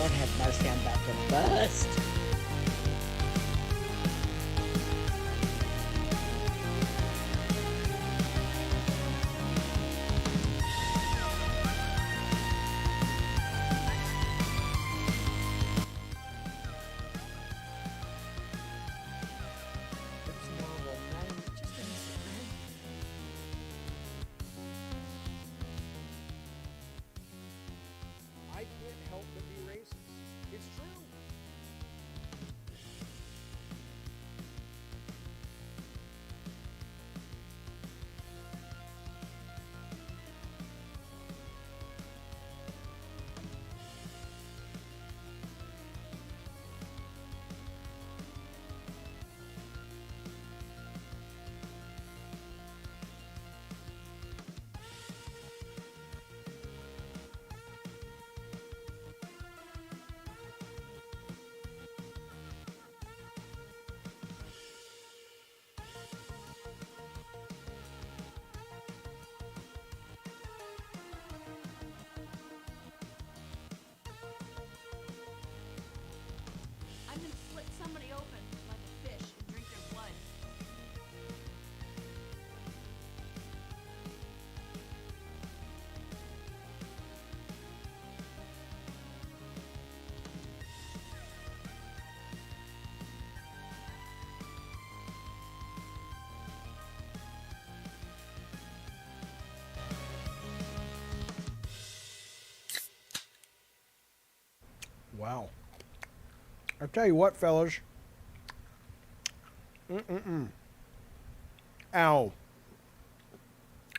Lord have mercy, I'm about to bust. I can't help but be racist. It's true. I'm gonna slit somebody open like a fish and drink their blood. Wow. I'll tell you what, fellas. Ow.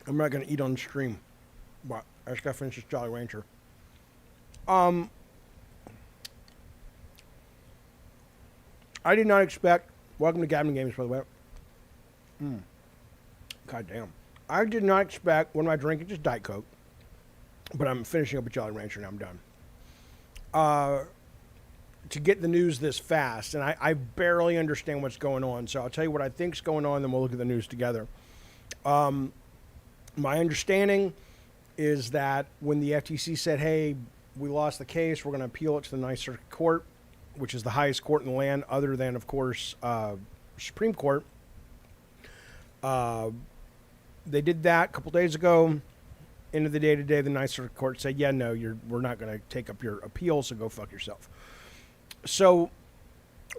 I'm not going to eat on stream. But I just got to finish this Jolly Rancher. I did not expect... Welcome to Gavin Games, by the way. God damn. I did not expect, when I drink it, just Diet Coke. But I'm finishing up a Jolly Rancher and I'm done. To get the news this fast, and I barely understand what's going on, so I'll tell you what I think's going on, then we'll look at the news together. My understanding is that when the FTC said, hey, we lost the case, we're going to appeal it to the Ninth Circuit Court, which is the highest court in the land, other than, of course, Supreme Court. They did that a couple days ago. End of the day today, the Ninth Circuit Court said, yeah, no, we're not going to take up your appeal, so go fuck yourself. So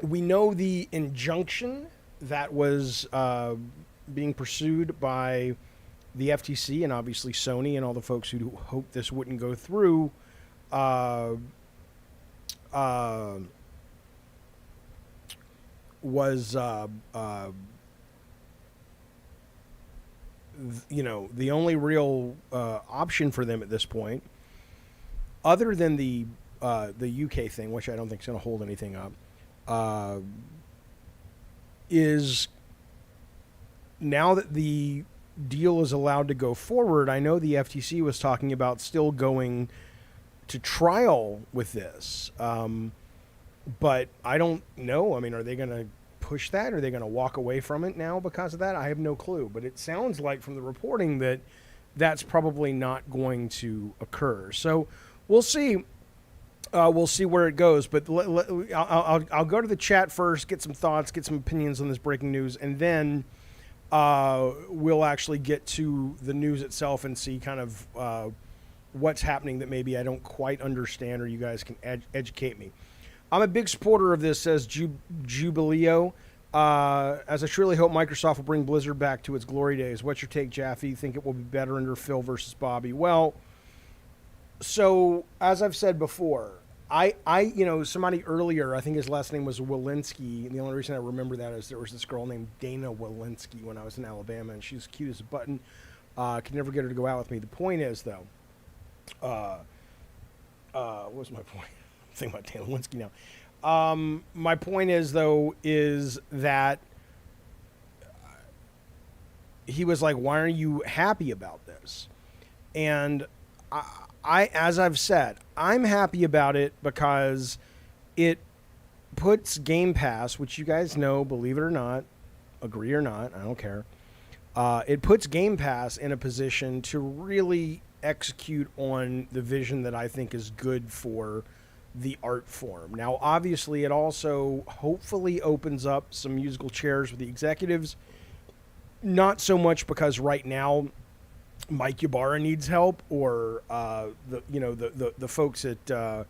we know the injunction that was being pursued by the FTC and obviously Sony and all the folks who hoped this wouldn't go through was the only real option for them at this point, other than the UK thing, which I don't think is going to hold anything up, is now that the deal is allowed to go forward. I know the FTC was talking about still going to trial with this, but I don't know. I mean, are they going to push that? Are they going to walk away from it now because of that? I have no clue, but it sounds like from the reporting that that's probably not going to occur. So we'll see. We'll see where it goes, but I'll go to the chat first, get some thoughts, get some opinions on this breaking news, and then we'll actually get to the news itself and see kind of what's happening that maybe I don't quite understand, or you guys can educate me. I'm a big supporter of this, says Jubileo. As I truly hope Microsoft will bring Blizzard back to its glory days. What's your take, Jaffe? You think it will be better under Phil versus Bobby? Well, so as I've said before, somebody earlier, I think his last name was Walensky, and the only reason I remember that is there was this girl named Dana Walensky when I was in Alabama, and she's cute as a button. Could never get her to go out with me. The point is, though, what was my point? I'm thinking about Dana Walensky now. My point is, though, is that he was like, why aren't you happy about this? And as I've said, I'm happy about it because it puts Game Pass, which you guys know, believe it or not, agree or not, I don't care. It puts Game Pass in a position to really execute on the vision that I think is good for the art form. Now, obviously, it also hopefully opens up some musical chairs with the executives. Not so much because right now Mike Ybarra needs help, or the folks at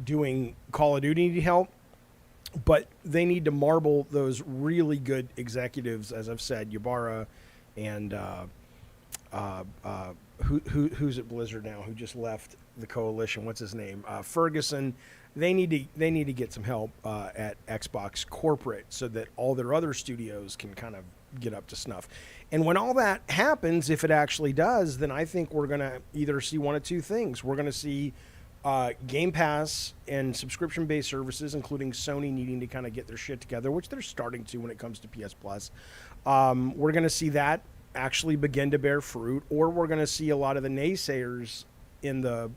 doing Call of Duty need help, but they need to marble those really good executives, as I've said, Ybarra and who's at Blizzard now, who just left the coalition. What's his name? Ferguson. They need to get some help at Xbox corporate so that all their other studios can kind of get up to snuff. And when all that happens, if it actually does, then I think we're going to either see one of two things. We're going to see Game Pass and subscription-based services, including Sony needing to kind of get their shit together, which they're starting to when it comes to PS Plus. We're going to see that actually begin to bear fruit, or we're going to see a lot of the naysayers in the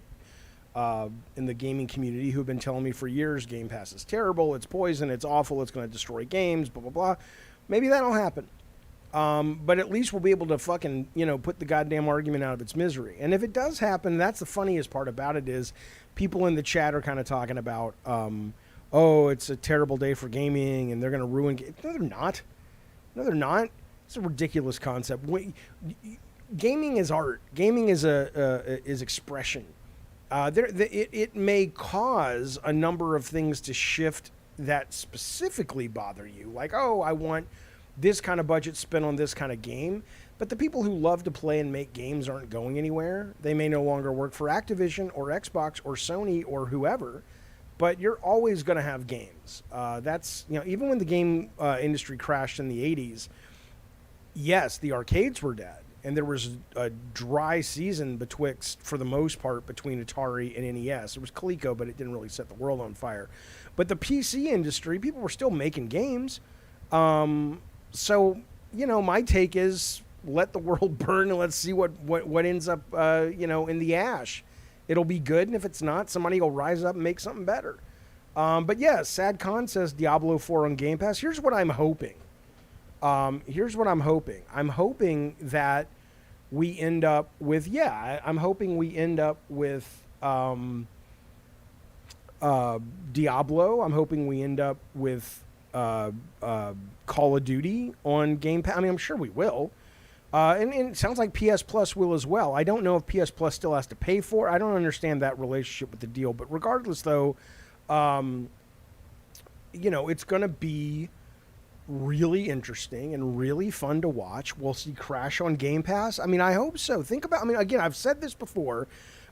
gaming community who've been telling me for years Game Pass is terrible, it's poison, it's awful, it's going to destroy games, blah, blah, blah. Maybe that'll happen. But at least we'll be able to fucking, put the goddamn argument out of its misery. And if it does happen, that's the funniest part about it is people in the chat are kind of talking about, it's a terrible day for gaming and they're going to ruin No, they're not. No, they're not. It's a ridiculous concept. Gaming is art. Gaming is is expression. It may cause a number of things to shift that specifically bother you. Like, I want this kind of budget spent on this kind of game. But the people who love to play and make games aren't going anywhere. They may no longer work for Activision or Xbox or Sony or whoever, but you're always going to have games. That's, even when the game industry crashed in the 80s, yes, the arcades were dead. And there was a dry season betwixt, for the most part, between Atari and NES. It was Coleco, but it didn't really set the world on fire. But the PC industry, people were still making games. So, my take is let the world burn and let's see what ends up, in the ash. It'll be good, and if it's not, somebody will rise up and make something better. But yeah, Sad Khan says Diablo 4 on Game Pass. Here's what I'm hoping. I'm hoping that we end up with, Diablo. I'm hoping we end up with Call of Duty on Game Pass. I mean, I'm sure we will. And it sounds like PS Plus will as well. I don't know if PS Plus still has to pay for it. I don't understand that relationship with the deal. But regardless, though, it's going to be really interesting and really fun to watch. We'll see Crash on Game Pass. I mean, I hope so. Again, I've said this before,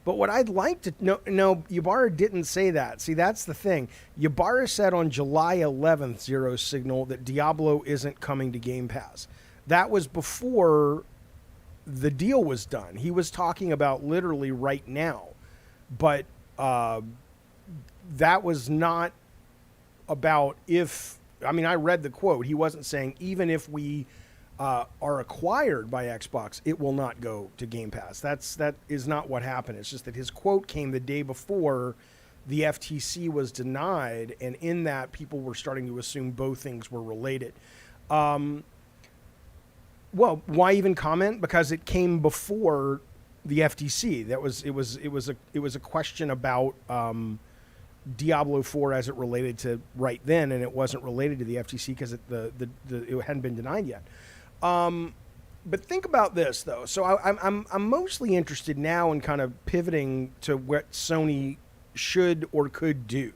but what I'd like to... No, Ybarra didn't say that. See, that's the thing. Ybarra said on July 11th, Zero Signal, that Diablo isn't coming to Game Pass. That was before the deal was done. He was talking about literally right now. But that was not about if... I mean, I read the quote. He wasn't saying even if we are acquired by Xbox, it will not go to Game Pass. That is not what happened. It's just that his quote came the day before the FTC was denied, and in that, people were starting to assume both things were related. Well, why even comment? Because it came before the FTC. It was a question about Diablo 4 as it related to right then, and it wasn't related to the FTC because it hadn't been denied yet. But think about this, though. So I'm mostly interested now in kind of pivoting to what Sony should or could do.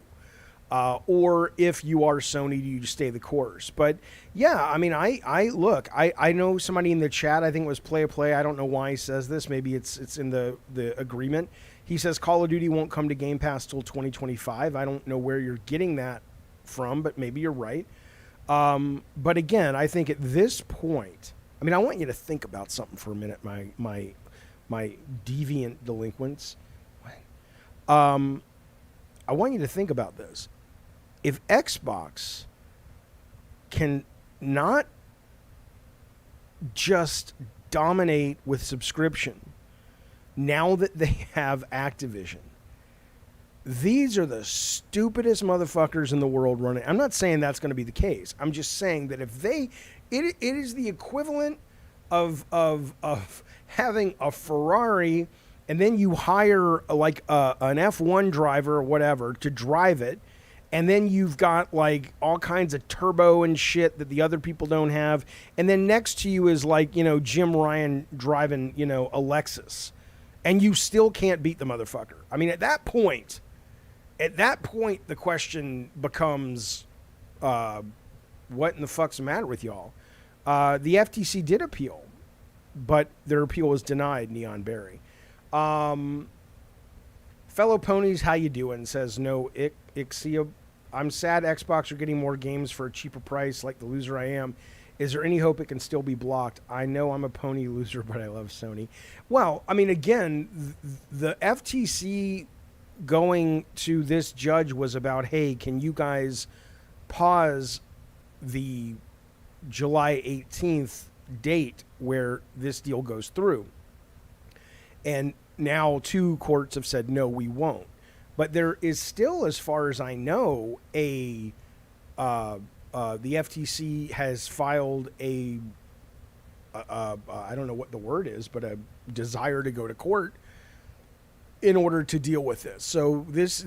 Or if you are Sony, do you just stay the course? But yeah, I mean, I know somebody in the chat, I think it was Play. I don't know why he says this. Maybe it's in the agreement. He says Call of Duty won't come to Game Pass till 2025. I don't know where you're getting that from, but maybe you're right. But again, I think at this point, I mean, I want you to think about something for a minute, my deviant delinquents. I want you to think about this. If Xbox can not just dominate with subscription, now that they have Activision, these are the stupidest motherfuckers in the world running. I'm not saying that's going to be the case. I'm just saying that if it is the equivalent of having a Ferrari and then you hire like an F1 driver or whatever to drive it, and then you've got like all kinds of turbo and shit that the other people don't have, and then next to you is like, you know, Jim Ryan driving, you know, a Lexus, and you still can't beat the motherfucker. I mean, at that point, the question becomes, what in the fuck's the matter with y'all? The FTC did appeal, but their appeal was denied, Neon Berry. Fellow Ponies, how you doing? Says no, Ixia. I'm sad Xbox are getting more games for a cheaper price, like the loser I am. Is there any hope it can still be blocked? I know I'm a pony loser, but I love Sony. Well, I mean, again, the FTC going to this judge was about, hey, can you guys pause the July 18th date where this deal goes through? And now 2 courts have said, no, we won't. But there is still, as far as I know, the FTC has filed I don't know what the word is, but a desire to go to court in order to deal with this. So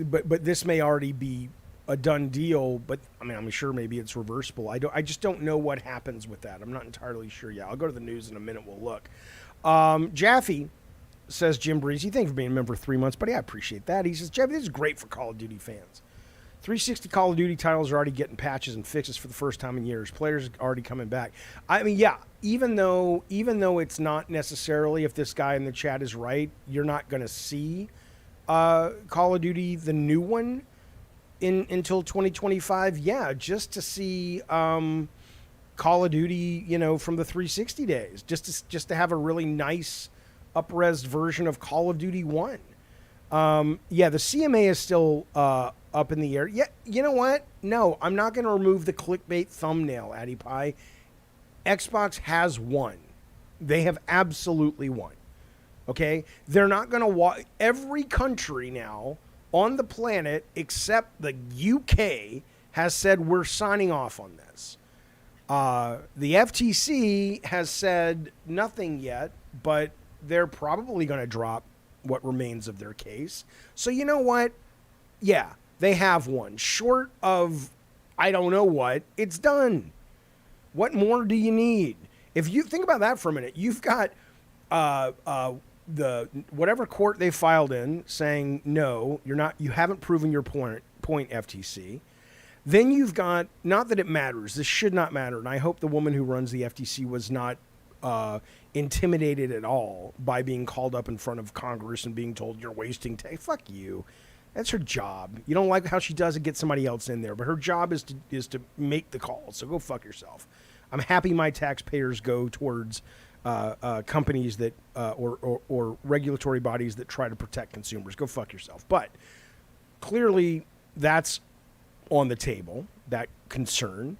but this may already be a done deal, but I mean, I'm sure maybe it's reversible. I just don't know what happens with that. I'm not entirely sure. Yeah, I'll go to the news in a minute. We'll look. Jaffe says, Jim Breezy, thank you for being a member for 3 months, buddy. I appreciate that. He says, Jaffe, this is great for Call of Duty fans. 360 Call of Duty titles are already getting patches and fixes for the first time in years. Players are already coming back. I mean, yeah, even though it's not necessarily, if this guy in the chat is right, you're not going to see Call of Duty, the new one, until 2025. Yeah, just to see Call of Duty, you know, from the 360 days, just to have a really nice up-res version of Call of Duty 1. Yeah, the CMA is still up in the air. Yeah, you know what? No, I'm not going to remove the clickbait thumbnail, Addy Pie. Xbox has won. They have absolutely won. Okay? They're not going to every country now on the planet except the UK has said we're signing off on this. The FTC has said nothing yet, but they're probably going to drop what remains of their case. So you know what? Yeah, they have one. Short of I don't know what, it's done. What more do you need? If you think about that for a minute, you've got the whatever court they filed in saying no, you haven't proven your point, FTC. Then you've got, not that it matters, this should not matter, and I hope the woman who runs the FTC was not intimidated at all by being called up in front of Congress and being told you're wasting time. Fuck you. That's her job. You don't like how she does it, get somebody else in there, but her job is to make the call. So go fuck yourself. I'm happy my taxpayers go towards companies that or regulatory bodies that try to protect consumers. Go fuck yourself. But clearly that's on the table, that concern.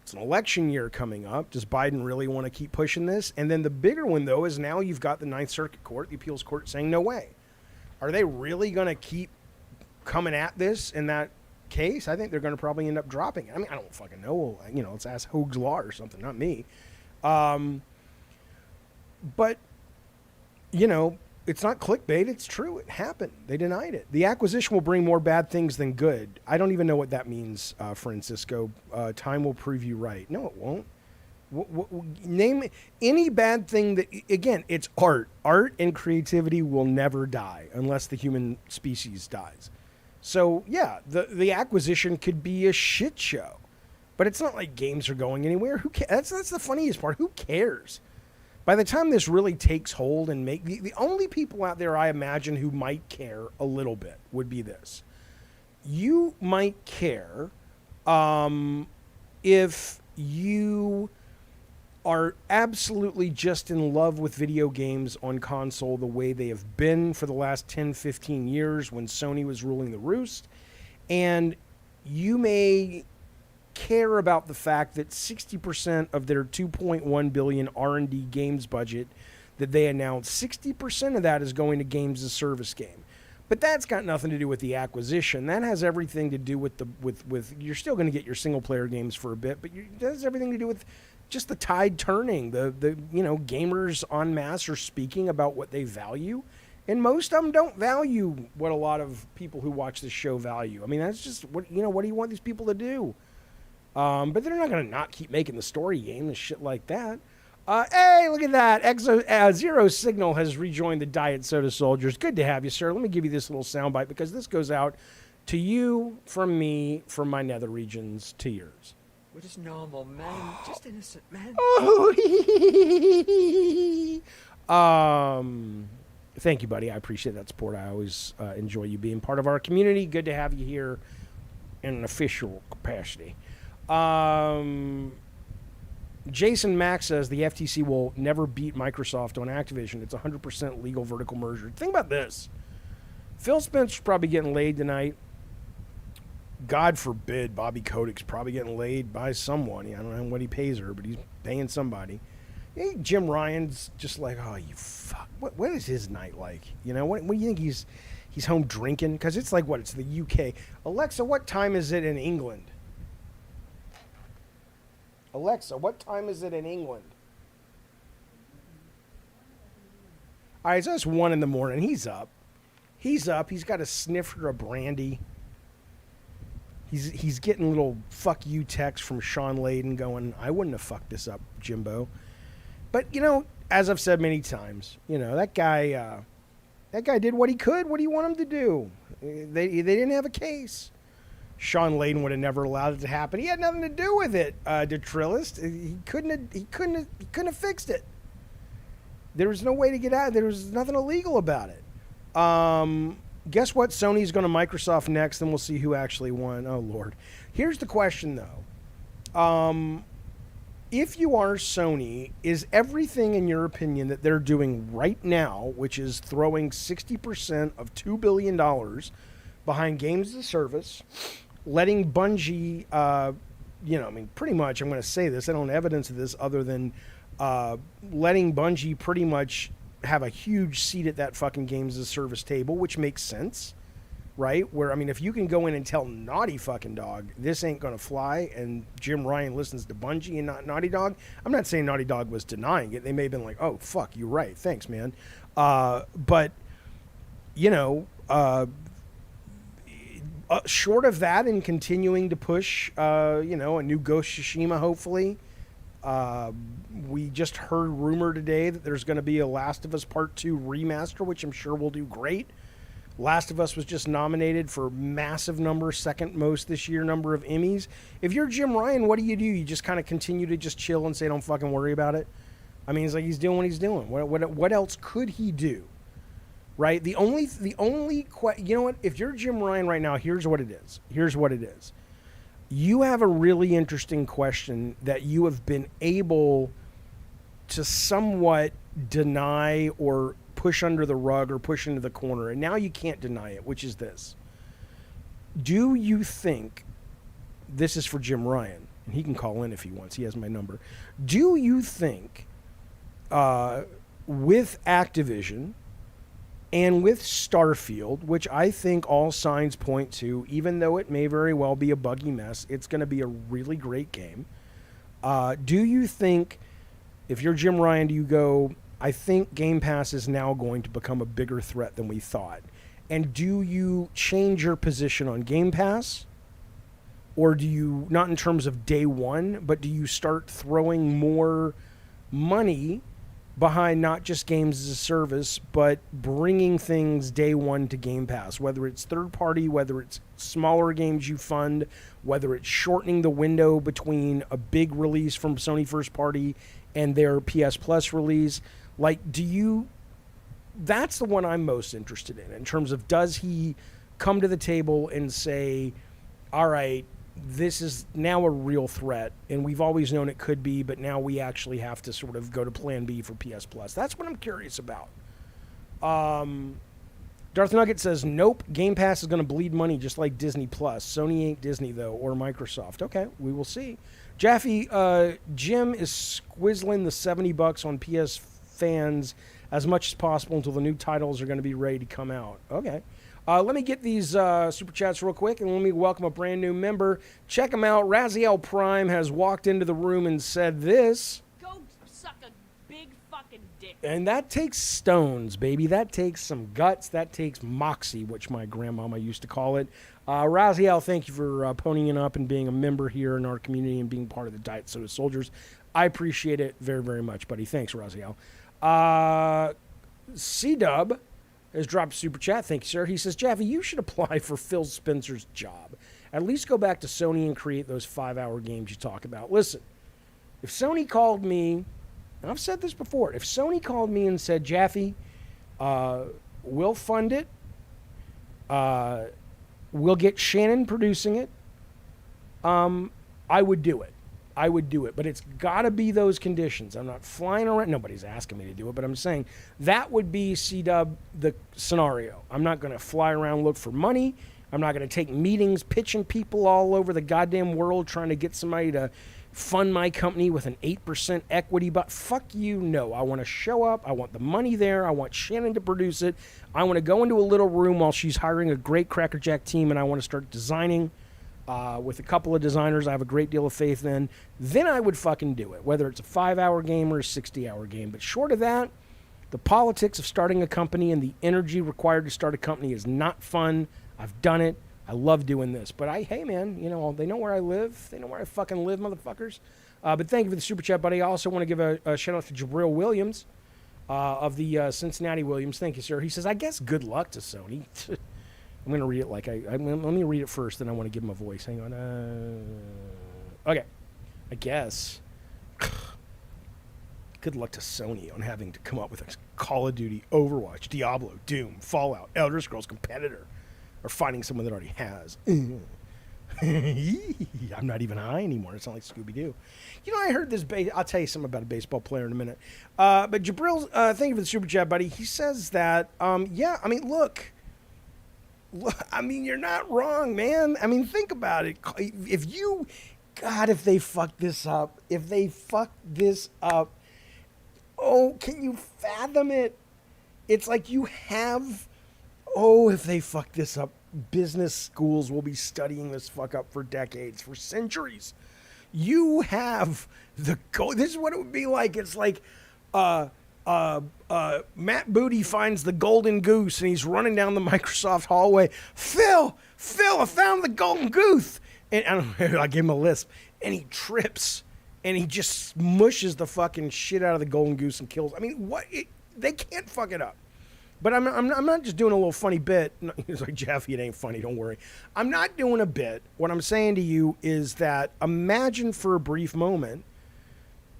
It's an election year coming up. Does Biden really want to keep pushing this? And then the bigger one, though, is now you've got the Ninth Circuit Court, the appeals court, saying no way. Are they really going to keep coming at this in that case? I think they're going to probably end up dropping it. I mean, I don't fucking know. You know, let's ask Hoag's Law or something, not me. But, you know, it's not clickbait. It's true. It happened. They denied it. The acquisition will bring more bad things than good. I don't even know what that means, Francisco. Time will prove you right. No, it won't. Name any bad thing that, again, it's art. Art and creativity will never die unless the human species dies. So, yeah, the acquisition could be a shit show. But it's not like games are going anywhere. Who cares? That's the funniest part. Who cares? By the time this really takes hold and the only people out there I imagine who might care a little bit would be this. You might care if you are absolutely just in love with video games on console the way they have been for the last 10, 15 years when Sony was ruling the roost. And you may care about the fact that 60% of their $2.1 billion R&D games budget that they announced, 60% of that is going to games as a service game. But that's got nothing to do with the acquisition. That has everything to do with with you're still going to get your single player games for a bit, but that has everything to do with just the tide turning. The you know, gamers en masse are speaking about what they value, And most of them don't value what a lot of people who watch this show value. I mean, that's just what do you want these people to do? But they're not going to not keep making the story game and shit like that. Hey, look at that. Zero Signal has rejoined the Diet Soda Soldiers. Good to have you, sir. Let me give you this little soundbite because this goes out to you from me, from my nether regions to yours. We're just normal men, just innocent men. Thank you, buddy. I appreciate that support. I always enjoy you being part of our community. Good to have you here in an official capacity. Jason Mack says the FTC will never beat Microsoft on Activision. It's 100% legal vertical merger. Think about this. Phil Spencer's probably getting laid tonight. God forbid Bobby Kotick's probably getting laid by someone. I don't know what he pays her, but he's paying somebody. Hey, Jim Ryan's just like, oh, you fuck. What is his night like? What do you think he's home drinking? Because it's like, what? It's the UK. Alexa, what time is it in England? Alexa, what time is it in England? All right, so it's 1 in the morning. He's up. He's got a snifter of brandy. He's getting little fuck you texts from Sean Layden going, I wouldn't have fucked this up, Jimbo. But, as I've said many times, that guy did what he could. What do you want him to do? They didn't have a case. Sean Layden would have never allowed it to happen. He had nothing to do with it, Detrillist. He couldn't have fixed it. There was no way to get out. There was nothing illegal about it. Guess what? Sony's going to Microsoft next, and we'll see who actually won. Oh, Lord. Here's the question, though. If you are Sony, is everything, in your opinion, that they're doing right now, which is throwing 60% of $2 billion behind games as a service, letting Bungie, pretty much, I'm going to say this, I don't have evidence of this other than letting Bungie pretty much have a huge seat at that fucking games as a service table, which makes sense, right? Where, if you can go in and tell Naughty fucking Dog, this ain't going to fly, and Jim Ryan listens to Bungie and not Naughty Dog, I'm not saying Naughty Dog was denying it. They may have been like, oh, fuck, you're right. Thanks, man. But, short of that and continuing to push, a new Ghost of Tsushima, hopefully. We just heard rumor today that there's going to be a Last of Us Part 2 remaster, which I'm sure will do great. Last of Us was just nominated for massive number, second most this year number of Emmys. If you're Jim Ryan, what do? You just kind of continue to just chill and say, don't fucking worry about it? It's like he's doing what he's doing. What else could he do? Right? You know what? If you're Jim Ryan right now, here's what it is. You have a really interesting question that you have been able to somewhat deny or push under the rug or push into the corner, and now you can't deny it, which is this. Do you think, this is for Jim Ryan, and he can call in if he wants, he has my number. Do you think with Activision and with Starfield, which I think all signs point to, even though it may very well be a buggy mess, it's going to be a really great game. Do you think, if you're Jim Ryan, do you go, I think Game Pass is now going to become a bigger threat than we thought? And do you change your position on Game Pass? Or do you, not in terms of day one, but do you start throwing more money behind not just games as a service, but bringing things day one to Game Pass, whether it's third party, whether it's smaller games you fund, whether it's shortening the window between a big release from Sony first party and their PS Plus release? Like, that's the one I'm most interested in terms of, does he come to the table and say, all right, this is now a real threat, and we've always known it could be, but now we actually have to sort of go to plan B for PS Plus. That's what I'm curious about. Darth Nugget says, nope, Game Pass is going to bleed money just like Disney Plus. Sony ain't Disney, though, or Microsoft. Okay, we will see. Jaffe, Jim is squizzling the $70 on PS fans as much as possible until the new titles are going to be ready to come out. Okay. Let me get these super chats real quick, and let me welcome a brand new member. Check him out. Raziel Prime has walked into the room and said this. Go suck a big fucking dick. dick. And that takes stones, baby. That takes some guts. That takes moxie, which my grandmama used to call it. Raziel, thank you for ponying up and being a member here in our community and being part of the Diet Soda Soldiers. I appreciate it very, very much, buddy. Thanks, Raziel. C-Dub has dropped a super chat. Thank you, sir. He says, Jaffe, you should apply for Phil Spencer's job. At least go back to Sony and create those 5-hour games you talk about. Listen, if Sony called me, and I've said this before, if Sony called me and said, Jaffe, we'll fund it, we'll get Shannon producing it, I would do it. I would do it. But it's got to be those conditions. I'm not flying around. Nobody's asking me to do it, but I'm saying that would be C-Dub the scenario. I'm not going to fly around, look for money. I'm not going to take meetings, pitching people all over the goddamn world, trying to get somebody to fund my company with an 8% equity. But fuck you, no. I want to show up. I want the money there. I want Shannon to produce it. I want to go into a little room while she's hiring a great crackerjack team, and I want to start designing with a couple of designers I have a great deal of faith in. Then I would fucking do it, whether it's a 5-hour game or a 60-hour game. But short of that, the politics of starting a company and the energy required to start a company is not fun. I've done it. I love doing this. But hey, man, you know, they know where I live. They know where I fucking live, motherfuckers. But thank you for the super chat, buddy. I also want to give a shout out to Jabril Williams of the Cincinnati Williams. Thank you, sir. He says, I guess good luck to Sony. I'm going to read it like let me read it first, then I want to give him a voice. Hang on. Okay. I guess. Good luck to Sony on having to come up with a Call of Duty, Overwatch, Diablo, Doom, Fallout, Elder Scrolls competitor, or finding someone that already has. I'm not even high anymore. It's not like Scooby-Doo. You know, I heard this. I'll tell you something about a baseball player in a minute. But Jabril, thank you for the super chat, buddy. He says that, yeah, I mean, look, I mean, you're not wrong, man. I mean, think about it. If they fuck this up, oh, can you fathom it? It's like you have, if they fuck this up, business schools will be studying this fuck up for decades, for centuries. You have this is what it would be like. It's like, Matt Booty finds the golden goose and he's running down the Microsoft hallway. Phil, I found the golden goose. And I gave him a lisp. And he trips and he just mushes the fucking shit out of the golden goose and kills. I mean, they can't fuck it up. But I'm not just doing a little funny bit. He's like, Jaffe, it ain't funny. Don't worry. I'm not doing a bit. What I'm saying to you is that imagine for a brief moment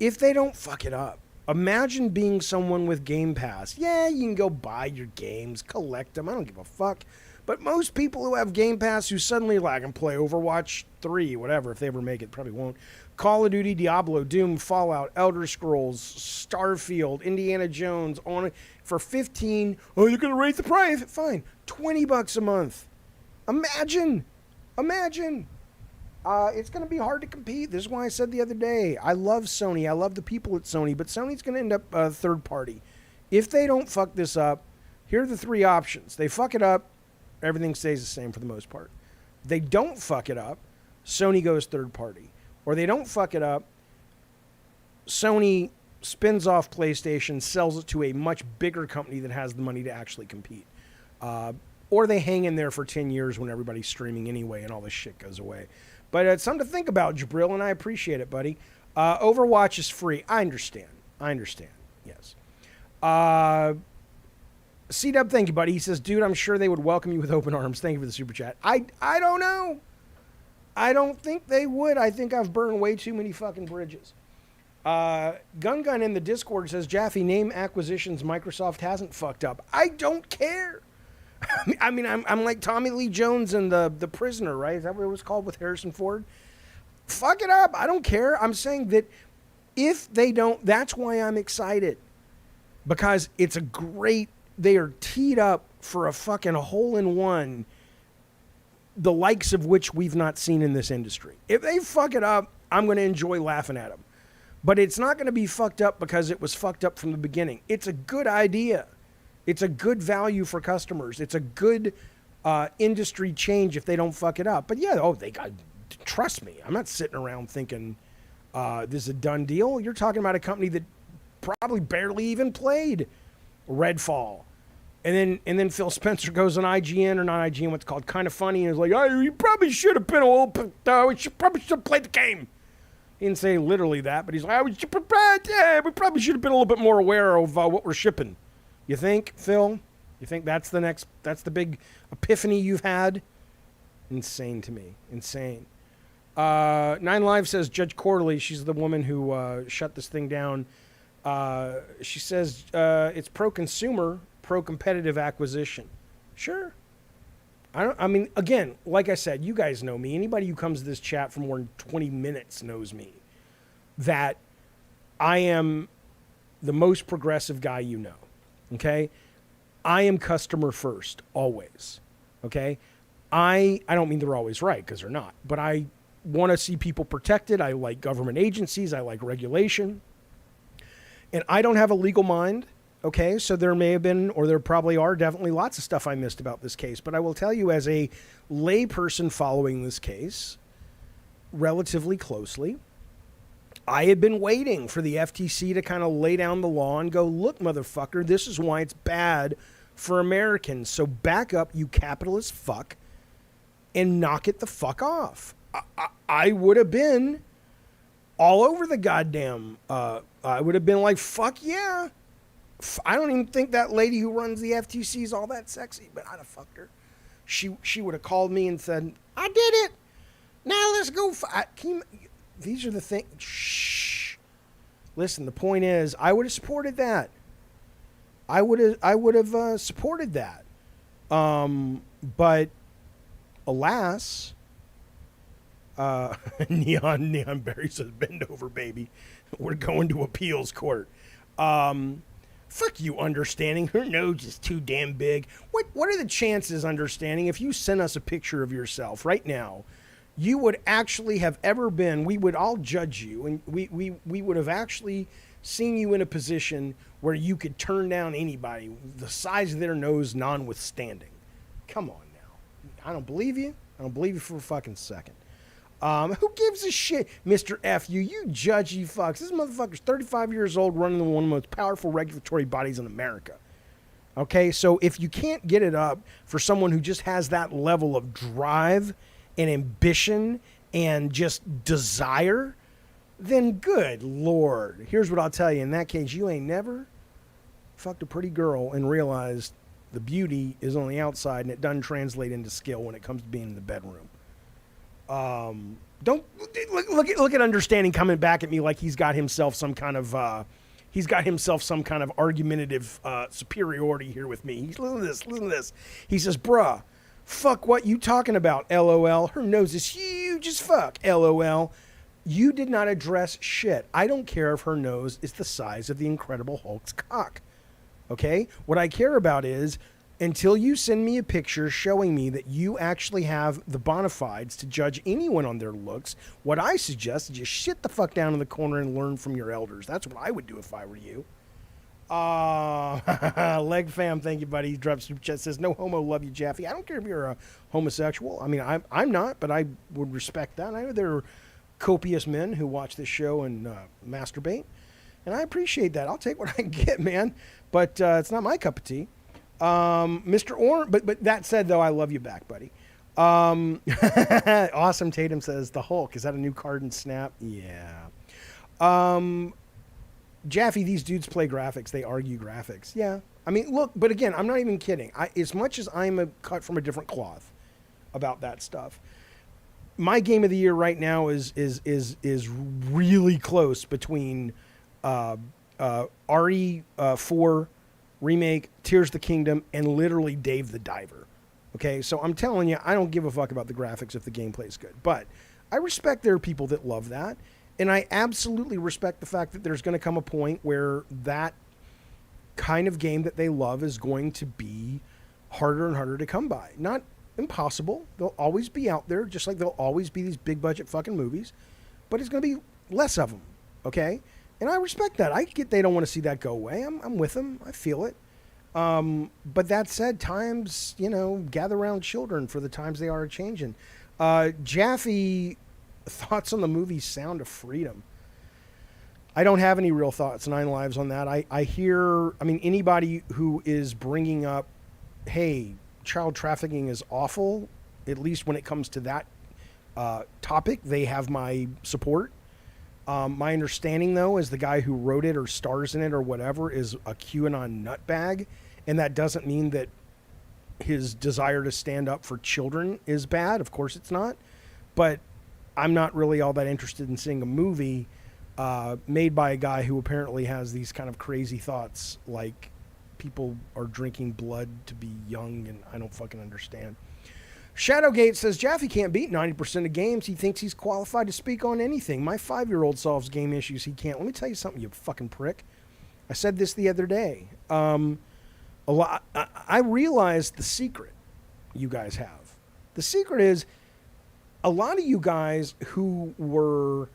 if they don't fuck it up. Imagine being someone with Game Pass. Yeah, you can go buy your games, collect them. I don't give a fuck. But most people who have Game Pass who suddenly like and play Overwatch 3, whatever, if they ever make it, probably won't. Call of Duty, Diablo, Doom, Fallout, Elder Scrolls, Starfield, Indiana Jones, on for 15. Oh, you're going to raise the price? Fine. $20 a month. Imagine. It's going to be hard to compete. This is why I said the other day, I love Sony. I love the people at Sony, but Sony's going to end up third party. If they don't fuck this up, here are the three options. They fuck it up, everything stays the same for the most part. They don't fuck it up, Sony goes third party. Or they don't fuck it up, Sony spins off PlayStation, sells it to a much bigger company that has the money to actually compete. Or they hang in there for 10 years when everybody's streaming anyway and all this shit goes away. But it's something to think about, Jabril, and I appreciate it, buddy. Overwatch is free. I understand. Yes. C-Dub, thank you, buddy. He says, dude, I'm sure they would welcome you with open arms. Thank you for the super chat. I don't know. I don't think they would. I think I've burned way too many fucking bridges. Gun in the Discord says, Jaffe, name acquisitions Microsoft hasn't fucked up. I don't care. I mean, I'm like Tommy Lee Jones and the Prisoner, right? Is that what it was called with Harrison Ford? Fuck it up. I don't care. I'm saying that if they don't, that's why I'm excited. Because it's they are teed up for a fucking hole-in-one, the likes of which we've not seen in this industry. If they fuck it up, I'm going to enjoy laughing at them. But it's not going to be fucked up because it was fucked up from the beginning. It's a good idea. It's a good value for customers. It's a good industry change if they don't fuck it up. But yeah, trust me. I'm not sitting around thinking this is a done deal. You're talking about a company that probably barely even played Redfall. And then Phil Spencer goes on IGN, or not IGN, what's called Kind of Funny, and is like, oh, you probably should have been probably should have played the game. He didn't say literally that, but he's like, we probably should have been a little bit more aware of what we're shipping. You think, Phil? You think that's the big epiphany you've had? Insane to me. Insane. Nine Live says Judge Corley, she's the woman who shut this thing down. She says it's pro-consumer, pro-competitive acquisition. Sure. I mean, again, like I said, you guys know me. Anybody who comes to this chat for more than 20 minutes knows me. That I am the most progressive guy you know. Okay? I am customer first, always. Okay? I don't mean they're always right, because they're not. But I want to see people protected. I like government agencies. I like regulation. And I don't have a legal mind. Okay, so there may have been, or there probably are definitely lots of stuff I missed about this case. But I will tell you, as a layperson following this case relatively closely, I had been waiting for the FTC to kind of lay down the law and go, look, motherfucker, this is why it's bad for Americans. So back up, you capitalist fuck, and knock it the fuck off. I would have been all over the goddamn, I would have been like, fuck yeah. I don't even think that lady who runs the FTC is all that sexy, but I'd have fucked her. She would have called me and said, I did it. Now let's go. These are the things. Shh. Listen, the point is, I would have supported that. I would have supported that. But alas, Neon Berry says, bend over, baby. We're going to appeals court. Fuck you, Understanding. Her nose is too damn big. What are the chances, Understanding, if you sent us a picture of yourself right now, you would actually have ever been, we would all judge you, and we would have actually seen you in a position where you could turn down anybody, the size of their nose notwithstanding. Come on now. I don't believe you. I don't believe you for a fucking second. Who gives a shit? Mr. F, you judgy fucks. This motherfucker's 35 years old, running one of the most powerful regulatory bodies in America. Okay, so if you can't get it up for someone who just has that level of drive and ambition and just desire, then good Lord. Here's what I'll tell you. In that case, you ain't never fucked a pretty girl and realized the beauty is on the outside and it doesn't translate into skill when it comes to being in the bedroom. Don't look at Understanding coming back at me like he's got himself some kind of argumentative superiority here with me. Listen to this. He says, bruh, fuck what you talking about, LOL. Her nose is huge as fuck, LOL. You did not address shit. I don't care if her nose is the size of the Incredible Hulk's cock. Okay? What I care about is, until you send me a picture showing me that you actually have the bona fides to judge anyone on their looks, what I suggest is just shit the fuck down in the corner and learn from your elders. That's what I would do if I were you. Leg fam, thank you, buddy. He drops super chat, says, no homo, love you, Jaffe. I don't care if you're a homosexual. I mean, I'm not, but I would respect that. I know there are copious men who watch this show and masturbate, and I appreciate that. I'll take what I can get, man, but it's not my cup of tea. Mr. Orange, but that said, though, I love you back, buddy. Awesome Tatum says, the Hulk, is that a new card in Snap? Yeah. Jaffe, these dudes play graphics. They argue graphics. Yeah. I mean, look, but again, I'm not even kidding. As much as I'm cut from a different cloth about that stuff, my game of the year right now is really close between RE4 remake, Tears of the Kingdom, and literally Dave the Diver. Okay, so I'm telling you, I don't give a fuck about the graphics if the gameplay is good. But I respect there are people that love that, and I absolutely respect the fact that there's going to come a point where that kind of game that they love is going to be harder and harder to come by. Not impossible. They'll always be out there, just like there'll always be these big budget fucking movies, but it's going to be less of them, okay? And I respect that. I get they don't want to see that go away. I'm with them. I feel it. But that said, times, gather around children for the times they are a-changing. Jaffe, thoughts on the movie Sound of Freedom? I don't have any real thoughts, 9 Lives, on that. I hear, I mean, anybody who is bringing up, hey, child trafficking is awful, at least when it comes to that topic, they have my support. My understanding, though, is the guy who wrote it or stars in it or whatever is a QAnon nutbag, and that doesn't mean that his desire to stand up for children is bad. Of course it's not. But I'm not really all that interested in seeing a movie made by a guy who apparently has these kind of crazy thoughts, like people are drinking blood to be young, and I don't fucking understand. Shadowgate says, Jaffe can't beat 90% of games. He thinks he's qualified to speak on anything. My 5-year-old solves game issues. He can't. Let me tell you something, you fucking prick. I said this the other day. I realized the secret you guys have. The secret is a lot of you guys who were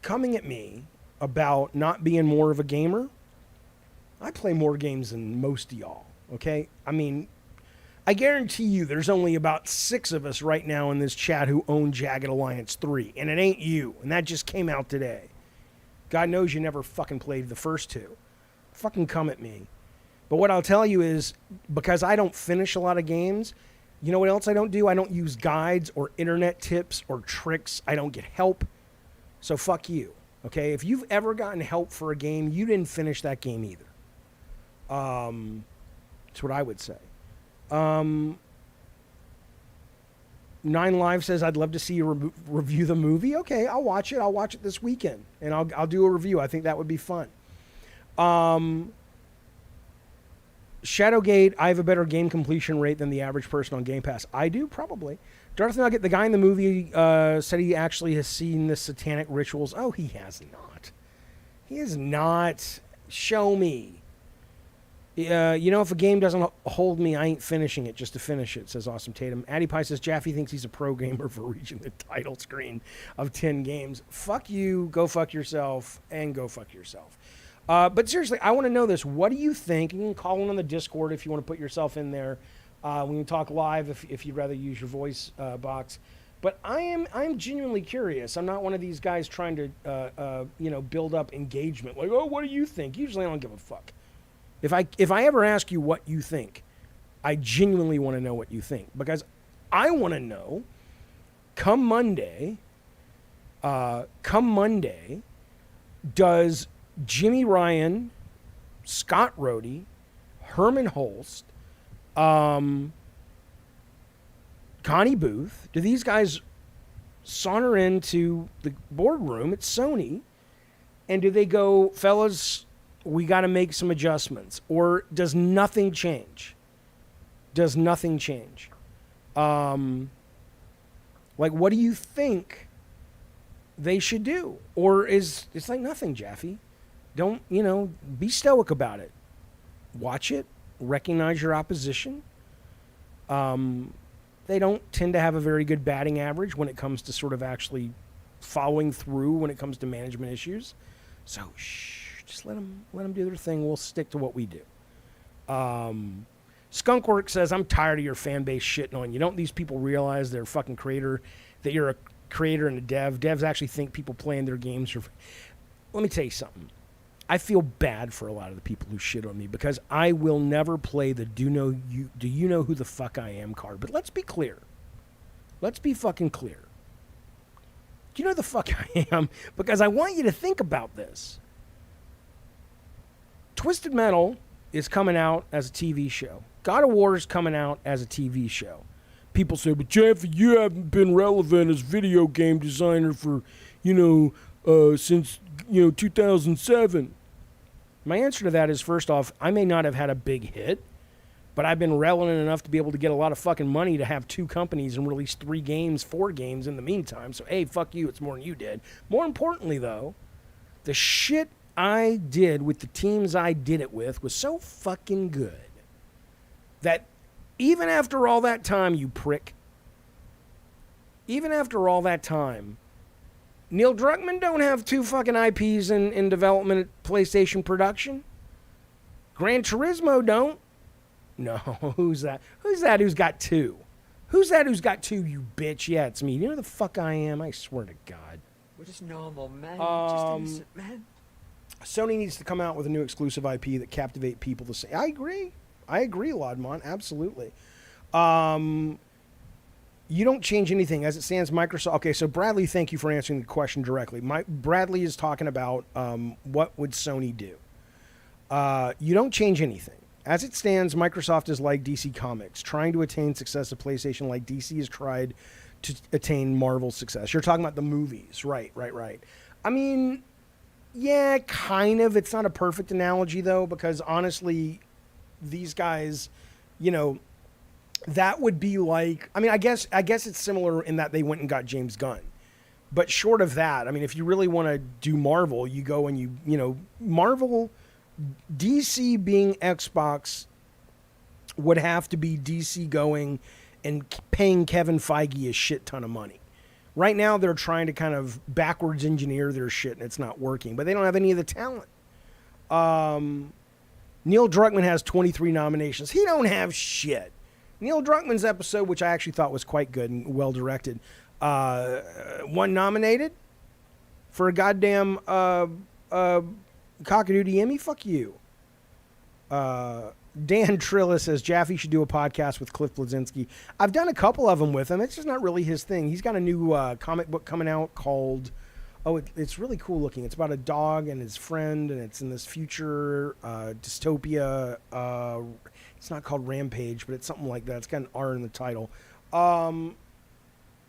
coming at me about not being more of a gamer. I play more games than most of y'all, okay? I mean, I guarantee you there's only about 6 of us right now in this chat who own Jagged Alliance 3, and it ain't you, and that just came out today. God knows you never fucking played the first 2. Fucking come at me. But what I'll tell you is, because I don't finish a lot of games, you know what else I don't do? I don't use guides or internet tips or tricks. I don't get help. So fuck you, okay? If you've ever gotten help for a game, you didn't finish that game either. That's what I would say. 9 Live says, I'd love to see you review the movie. Okay, I'll watch it. I'll watch it this weekend, and I'll do a review. I think that would be fun. Shadowgate, I have a better game completion rate than the average person on Game Pass. I do, probably. Darth Nugget, the guy in the movie said he actually has seen the satanic rituals. Oh, he has not. He has not. Show me. You know, if a game doesn't hold me, I ain't finishing it just to finish it, says Awesome Tatum. Addy Pie says, Jaffe thinks he's a pro gamer for reaching the title screen of 10 games. Fuck you, go fuck yourself, and go fuck yourself. But seriously, I want to know this. What do you think? You can call in on the Discord if you want to put yourself in there. We can talk live if you'd rather use your voice box. But I'm genuinely curious. I'm not one of these guys trying to build up engagement. Like, oh, what do you think? Usually I don't give a fuck. If I ever ask you what you think, I genuinely want to know what you think, because I want to know, come Monday, does Jimmy Ryan, Scott Rohde, Herman Holst, Connie Booth, do these guys saunter into the boardroom at Sony, and do they go, fellas, we got to make some adjustments? Or does nothing change? Does nothing change? Like, what do you think they should do? Or is it's like nothing, Jaffe? Don't, be stoic about it. Watch it. Recognize your opposition. They don't tend to have a very good batting average when it comes to sort of actually following through when it comes to management issues. So, just let them do their thing. We'll stick to what we do. Skunkwork says, I'm tired of your fan base shitting on you. Don't these people realize they're a fucking creator, that you're a creator and a dev? Devs actually think people playing their games are... Let me tell you something. I feel bad for a lot of the people who shit on me, because I will never play the do you know who the fuck I am card. But let's be clear. Let's be fucking clear. Do you know who the fuck I am? Because I want you to think about this. Twisted Metal is coming out as a TV show. God of War is coming out as a TV show. People say, but Jaffe, you haven't been relevant as video game designer for, since, 2007. My answer to that is, first off, I may not have had a big hit, but I've been relevant enough to be able to get a lot of fucking money to have 2 companies and release 3 games, 4 games in the meantime. So, hey, fuck you, it's more than you did. More importantly, though, the shit I did with the teams I did it with was so fucking good that even after all that time, you prick, even after all that time, Neil Druckmann don't have 2 fucking IPs in development at PlayStation Production. Gran Turismo don't. No, who's that? Who's got 2? Who's that who's got two, you bitch? Yeah, it's me. You know who the fuck I am? I swear to God. We're just normal men, just innocent men. Sony needs to come out with a new exclusive IP that captivate people the same. I agree, Laudmont. Absolutely. You don't change anything. As it stands, Microsoft... Okay, so Bradley, thank you for answering the question directly. Bradley is talking about what would Sony do. You don't change anything. As it stands, Microsoft is like DC Comics, trying to attain success of PlayStation like DC has tried to attain Marvel's success. You're talking about the movies. Right. I mean, yeah, kind of. It's not a perfect analogy, though, because honestly, these guys, you know, that would be like... I mean, I guess it's similar in that they went and got James Gunn. But short of that, I mean, if you really want to do Marvel, you go and you know, Marvel... DC being Xbox would have to be DC going and paying Kevin Feige a shit ton of money. Right now, they're trying to kind of backwards engineer their shit, and it's not working. But they don't have any of the talent. Neil Druckmann has 23 nominations. He don't have shit. Neil Druckmann's episode, which I actually thought was quite good and well directed, one nominated for a goddamn Cockadoodie Emmy. Fuck you. Dan Trilla says Jaffe should do a podcast with Cliff Bleszinski. I've done a couple of them with him. It's just not really his thing. He's got a new comic book coming out called... it's really cool looking. It's about a dog and his friend, and it's in this future dystopia. It's not called Rampage, but it's something like that. It's got an R in the title.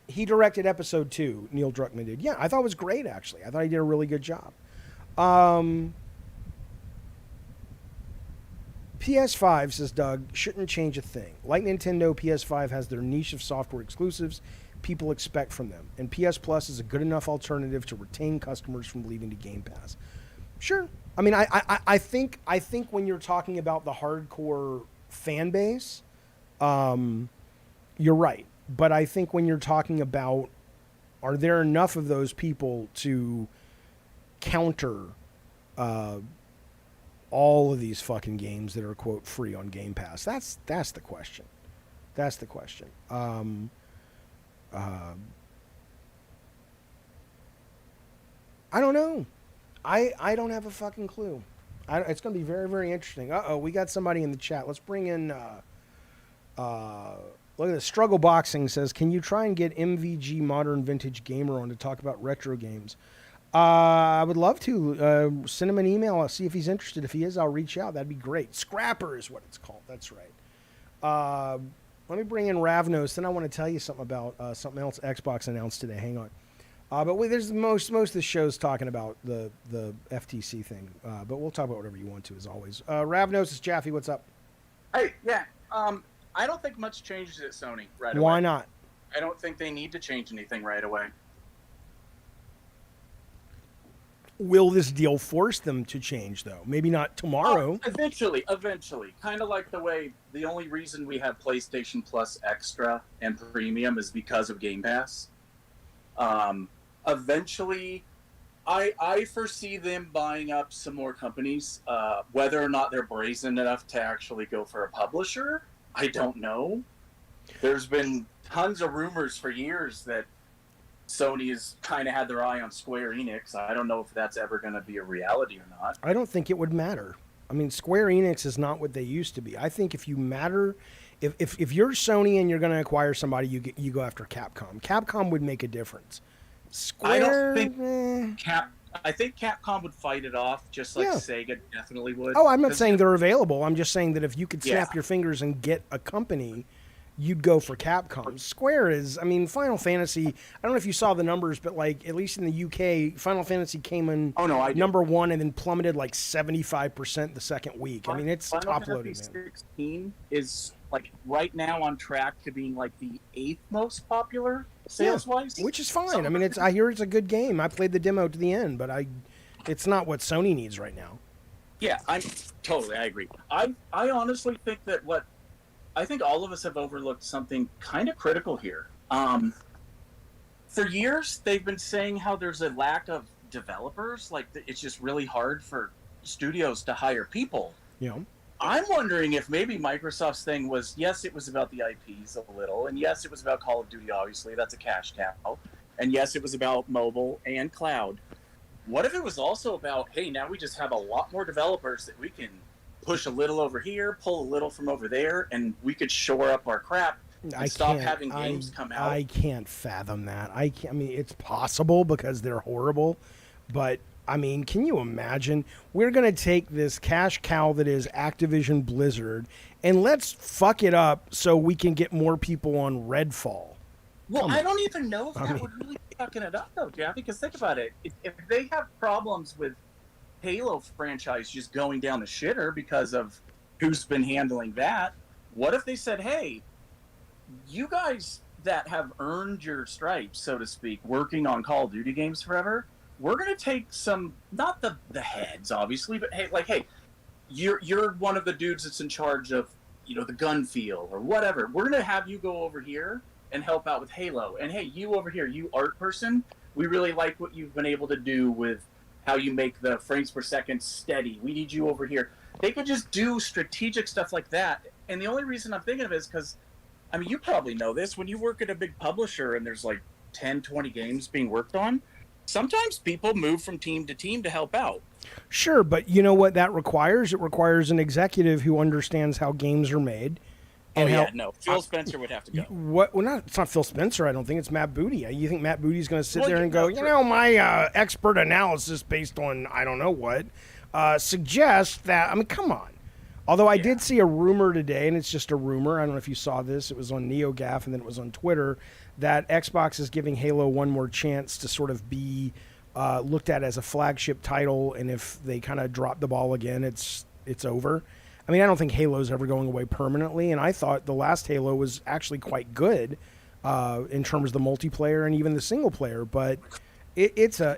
He directed episode 2. Neil Druckmann did. Yeah, I thought it was great, actually. I thought he did a really good job. PS5, says Doug, shouldn't change a thing. Like Nintendo, PS5 has their niche of software exclusives people expect from them, and PS Plus is a good enough alternative to retain customers from leaving to Game Pass. Sure. I mean, I think when you're talking about the hardcore fan base, you're right. But I think when you're talking about, are there enough of those people to counter all of these fucking games that are, quote, free on Game Pass? That's the question. That's the question. I don't know. I don't have a fucking clue. It's going to be very, very interesting. We got somebody in the chat. Let's bring in... look at this. Struggle Boxing says, can you try and get MVG Modern Vintage Gamer on to talk about retro games? I would love to. Send him an email. I'll see if he's interested. If he is, I'll reach out. That'd be great. Scrapper is what it's called. That's right. Let me bring in Ravnos. Then I want to tell you something about something else Xbox announced today. Hang on. But there's most of the show's talking about the FTC thing. But we'll talk about whatever you want to, as always. Ravnos, is Jaffe. What's up? Hey, yeah. I don't think much changes at Sony right away. Why not? I don't think they need to change anything right away. Will this deal force them to change, though? Maybe not tomorrow. Eventually. Kind of like the way the only reason we have PlayStation Plus Extra and Premium is because of Game Pass. Eventually, I foresee them buying up some more companies. Whether or not they're brazen enough to actually go for a publisher, I don't know. There's been tons of rumors for years that Sony has kind of had their eye on Square Enix. I don't know if that's ever going to be a reality or not. I don't think it would matter. I mean, Square Enix is not what they used to be. I think if you matter, if you're Sony and you're going to acquire somebody, you go after Capcom. Capcom would make a difference. Square, I think Capcom would fight it off, just like Sega definitely would. Oh, I'm not saying they're available. I'm just saying that if you could snap your fingers and get a company, you'd go for Capcom. Square is, I mean, Final Fantasy, I don't know if you saw the numbers, but like, at least in the UK, Final Fantasy came in number 1 and then plummeted like 75% the second week. I mean, it's top-loaded, man. 16 is like right now on track to being like the 8th most popular sales-wise. Which is fine. I mean, I hear it's a good game. I played the demo to the end, but it's not what Sony needs right now. Yeah, I agree. I honestly think that I think all of us have overlooked something kind of critical here. For years, they've been saying how there's a lack of developers. Like, it's just really hard for studios to hire people. Yeah. I'm wondering if maybe Microsoft's thing was, yes, it was about the IPs a little, and yes, it was about Call of Duty, obviously. That's a cash cow. And yes, it was about mobile and cloud. What if it was also about, hey, now we just have a lot more developers that we can push a little over here, pull a little from over there, and we could shore up our crap and stop having games come out? I can't fathom that. I mean, it's possible because they're horrible, but I mean, can you imagine? We're going to take this cash cow that is Activision Blizzard and let's fuck it up so we can get more people on Redfall. Well, I don't even know if that would really be fucking it up, though, Jaffe, because think about it. If they have problems with Halo franchise just going down the shitter because of who's been handling that, what if they said, hey, you guys that have earned your stripes, so to speak, working on Call of Duty games forever, we're going to take some, not the heads, obviously, but hey, you're one of the dudes that's in charge of, the gun feel or whatever. We're going to have you go over here and help out with Halo. And hey, you over here, you art person, we really like what you've been able to do with how you make the frames per second steady. We need you over here. They could just do strategic stuff like that. And the only reason I'm thinking of it is because, I mean, you probably know this, when you work at a big publisher and there's like 10, 20 games being worked on, sometimes people move from team to team to help out. Sure, but you know what that requires? It requires an executive who understands how games are made. And Phil Spencer would have to go. Well, it's not Phil Spencer, I don't think. It's Matt Booty. You think Matt Booty's going to sit there and go, my expert analysis based on I don't know what suggests that, I mean, come on. Although I did see a rumor today, and it's just a rumor. I don't know if you saw this. It was on NeoGAF, and then it was on Twitter, that Xbox is giving Halo one more chance to sort of be looked at as a flagship title, and if they kind of drop the ball again, it's over. I mean, I don't think Halo's ever going away permanently, and I thought the last Halo was actually quite good in terms of the multiplayer and even the single player. But it's a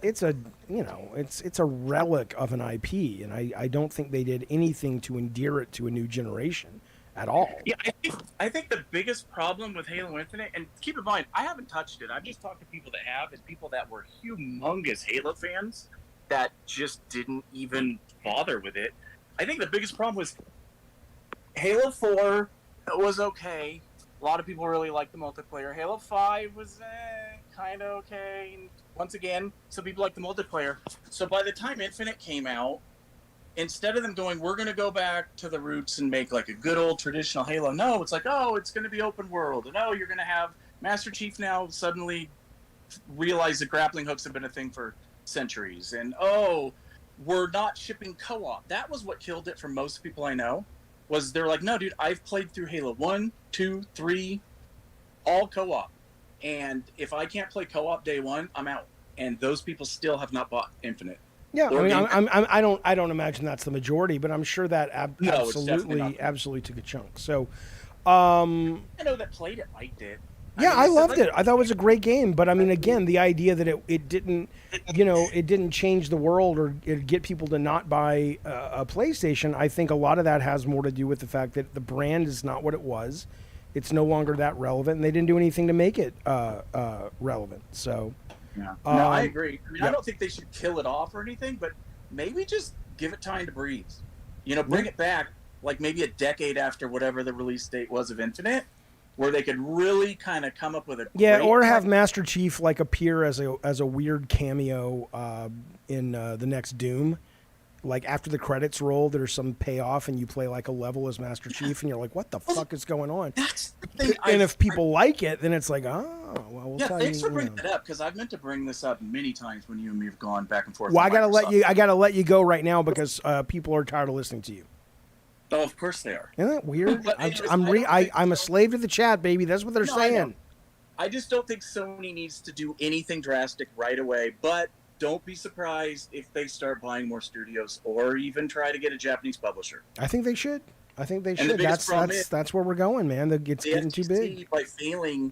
relic of an IP, and I don't think they did anything to endear it to a new generation at all. Yeah, I think the biggest problem with Halo Infinite, and keep in mind, I haven't touched it. I've just talked to people that have, and people that were humongous Halo fans that just didn't even bother with it. I think the biggest problem was Halo 4 was okay. A lot of people really liked the multiplayer. Halo 5 was kind of okay. And once again, some people liked the multiplayer. So by the time Infinite came out, instead of them going, we're going to go back to the roots and make like a good old traditional Halo, no, it's like, oh, it's going to be open world. And oh, you're going to have Master Chief now suddenly realize that grappling hooks have been a thing for centuries. And oh, we're not shipping co-op. That was what killed it for most people I know. Was they're like, no, dude, I've played through Halo 1, 2, 3, all co-op. And if I can't play co-op day one, I'm out. And those people still have not bought Infinite. Yeah, I don't imagine that's the majority, but I'm sure that absolutely took a chunk. So, I know that played it liked it. Yeah, I loved it. I thought it was a great game, but I mean, again, the idea that it didn't change the world or get people to not buy a PlayStation, I think a lot of that has more to do with the fact that the brand is not what it was. It's no longer that relevant, and they didn't do anything to make it relevant. So, yeah, no, I agree. I mean, I don't think they should kill it off or anything, but maybe just give it time to breathe. Bring it back like maybe a decade after whatever the release date was of Infinite, where they could really kind of come up with a or have Master Chief like appear as a weird cameo in the next Doom. Like after the credits roll, there's some payoff, and you play like a level as Master Chief, and you're like, "What the fuck is going on?" That's the thing. And if people like it, then it's like, "Oh, well, we'll tell you." Thanks for bringing that up, because I've meant to bring this up many times when you and me have gone back and forth. Well, I gotta let you go right now because people are tired of listening to you. Oh, of course they are. Isn't that weird? I'm a slave to the chat, baby. That's what they're saying. I just don't think Sony needs to do anything drastic right away, but don't be surprised if they start buying more studios or even try to get a Japanese publisher. I think they should. The That's where we're going, man. It's getting too big. By failing,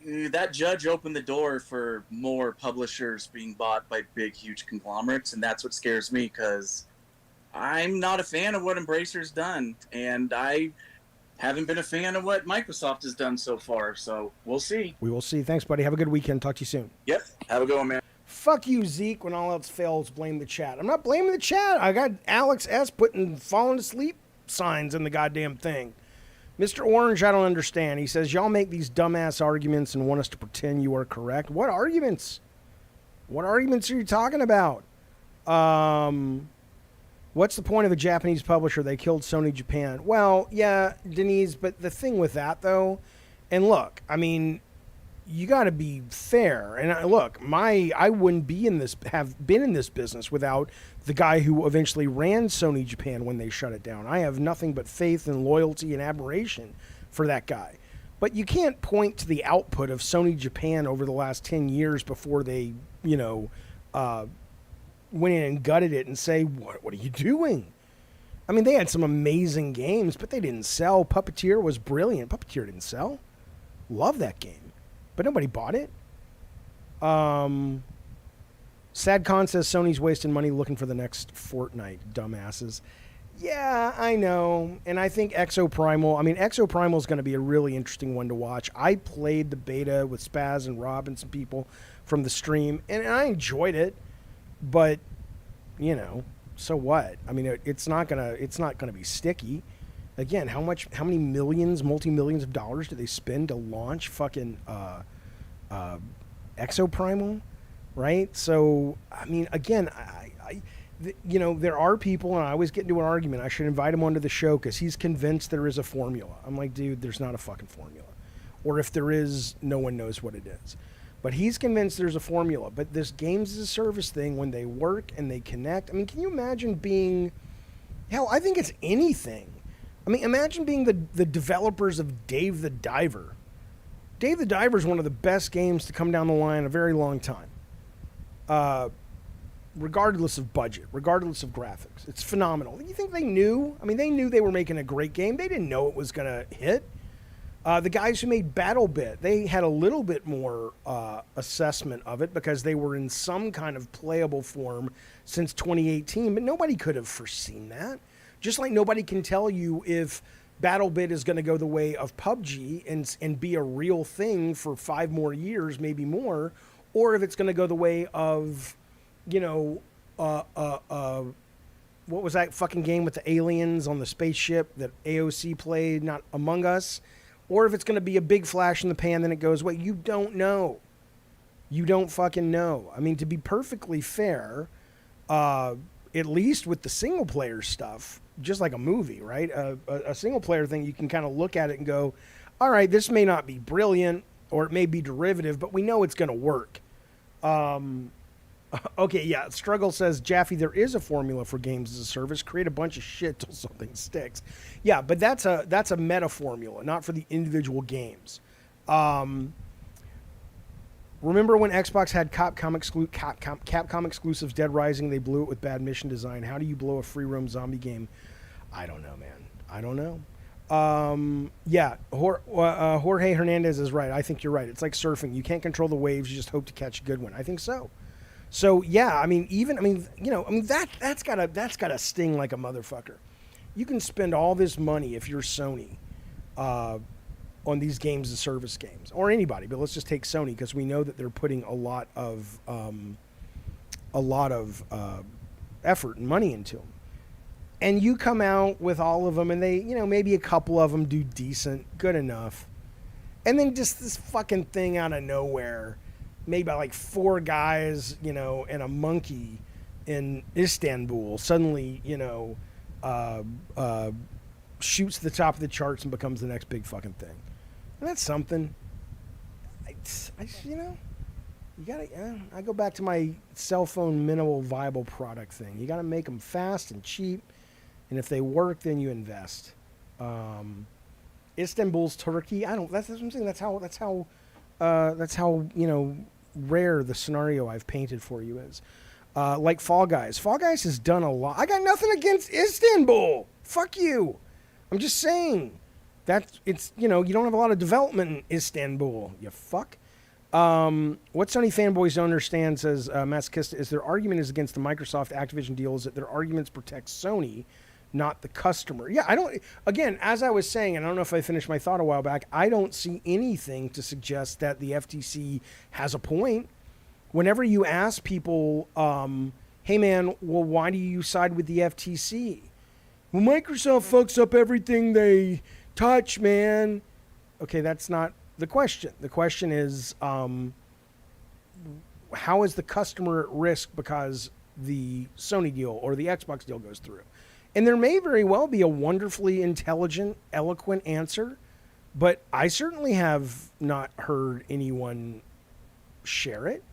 that judge opened the door for more publishers being bought by big, huge conglomerates, and that's what scares me, because I'm not a fan of what Embracer's done, and I haven't been a fan of what Microsoft has done so far, so we'll see. We will see. Thanks, buddy. Have a good weekend. Talk to you soon. Yep. Have a good one, man. Fuck you, Zeke. When all else fails, blame the chat. I'm not blaming the chat. I got Alex S. falling asleep signs in the goddamn thing. Mr. Orange, I don't understand. He says, y'all make these dumbass arguments and want us to pretend you are correct. What arguments? What arguments are you talking about? What's the point of a Japanese publisher? They killed Sony Japan. Well, yeah, Denise, but the thing with that, though, and look, I mean, you got to be fair. And look, I wouldn't have been in this business without the guy who eventually ran Sony Japan when they shut it down. I have nothing but faith and loyalty and admiration for that guy. But you can't point to the output of Sony Japan over the last 10 years before they, went in and gutted it and say, what are you doing? I mean, they had some amazing games, but they didn't sell. Puppeteer was brilliant. Puppeteer didn't sell. Love that game. But nobody bought it. Sadcon says Sony's wasting money looking for the next Fortnite, dumbasses. Yeah, I know. And I think Exoprimal is going to be a really interesting one to watch. I played the beta with Spaz and Rob and some people from the stream, and I enjoyed it. But, so what? I mean, it's not gonna be sticky. Again, how many multi-millions of dollars do they spend to launch fucking Exoprimal, right? So, I mean, again, there are people, and I always get into an argument. I should invite him onto the show because he's convinced there is a formula. I'm like, dude, there's not a fucking formula. Or if there is, no one knows what it is. But he's convinced there's a formula. But this games as a service thing, when they work and they connect, I mean, can you imagine being, hell, I think it's anything. I mean, imagine being the developers of Dave the Diver. Dave the Diver is one of the best games to come down the line in a very long time. Regardless of budget, regardless of graphics. It's phenomenal. You think they knew? I mean, they knew they were making a great game. They didn't know it was going to hit. The guys who made BattleBit, they had a little bit more assessment of it because they were in some kind of playable form since 2018, but nobody could have foreseen that. Just like nobody can tell you if BattleBit is going to go the way of PUBG and be a real thing for 5 more years, maybe more, or if it's going to go the way of, what was that fucking game with the aliens on the spaceship that AOC played, not Among Us? Or if it's going to be a big flash in the pan, then it goes away. You don't know. You don't fucking know. I mean, to be perfectly fair, at least with the single-player stuff, just like a movie, right? A single-player thing, you can kind of look at it and go, all right, this may not be brilliant, or it may be derivative, but we know it's going to work. Okay, yeah. Struggle says, Jaffe, there is a formula for games as a service. Create a bunch of shit till something sticks. Yeah, but that's a meta formula, not for the individual games. Remember when Xbox had Capcom exclusives, Dead Rising? They blew it with bad mission design. How do you blow a free roam zombie game? I don't know, man. I don't know. Yeah, Jorge Hernandez is right. I think you're right. It's like surfing. You can't control the waves. You just hope to catch a good one. I think so. So yeah, that's gotta sting like a motherfucker. You can spend all this money if you're Sony on these games as service games, or anybody, but let's just take Sony because we know that they're putting a lot of effort and money into them. And you come out with all of them, and they, maybe a couple of them do decent, good enough, and then just this fucking thing out of nowhere, made by like 4 guys, and a monkey in Istanbul, suddenly, shoots to the top of the charts and becomes the next big fucking thing. And that's something. You gotta. I go back to my cell phone minimal viable product thing. You gotta make them fast and cheap, and if they work, then you invest. Istanbul's Turkey. That's what I'm saying. That's how rare the scenario I've painted for you is. Like Fall Guys. Fall Guys has done a lot. I got nothing against Istanbul. Fuck you. I'm just saying that it's, you don't have a lot of development in Istanbul. You fuck. What Sony fanboys don't understand, says Masochista, is their argument is against the Microsoft Activision deal is that their arguments protect Sony, not the customer. Yeah, again, as I was saying, and I don't know if I finished my thought a while back, I don't see anything to suggest that the FTC has a point. Whenever you ask people, hey man, well, why do you side with the FTC? Well, Microsoft fucks up everything they touch, man. Okay, that's not the question. The question is, how is the customer at risk because the Sony deal or the Xbox deal goes through? And there may very well be a wonderfully intelligent, eloquent answer, but I certainly have not heard anyone share it.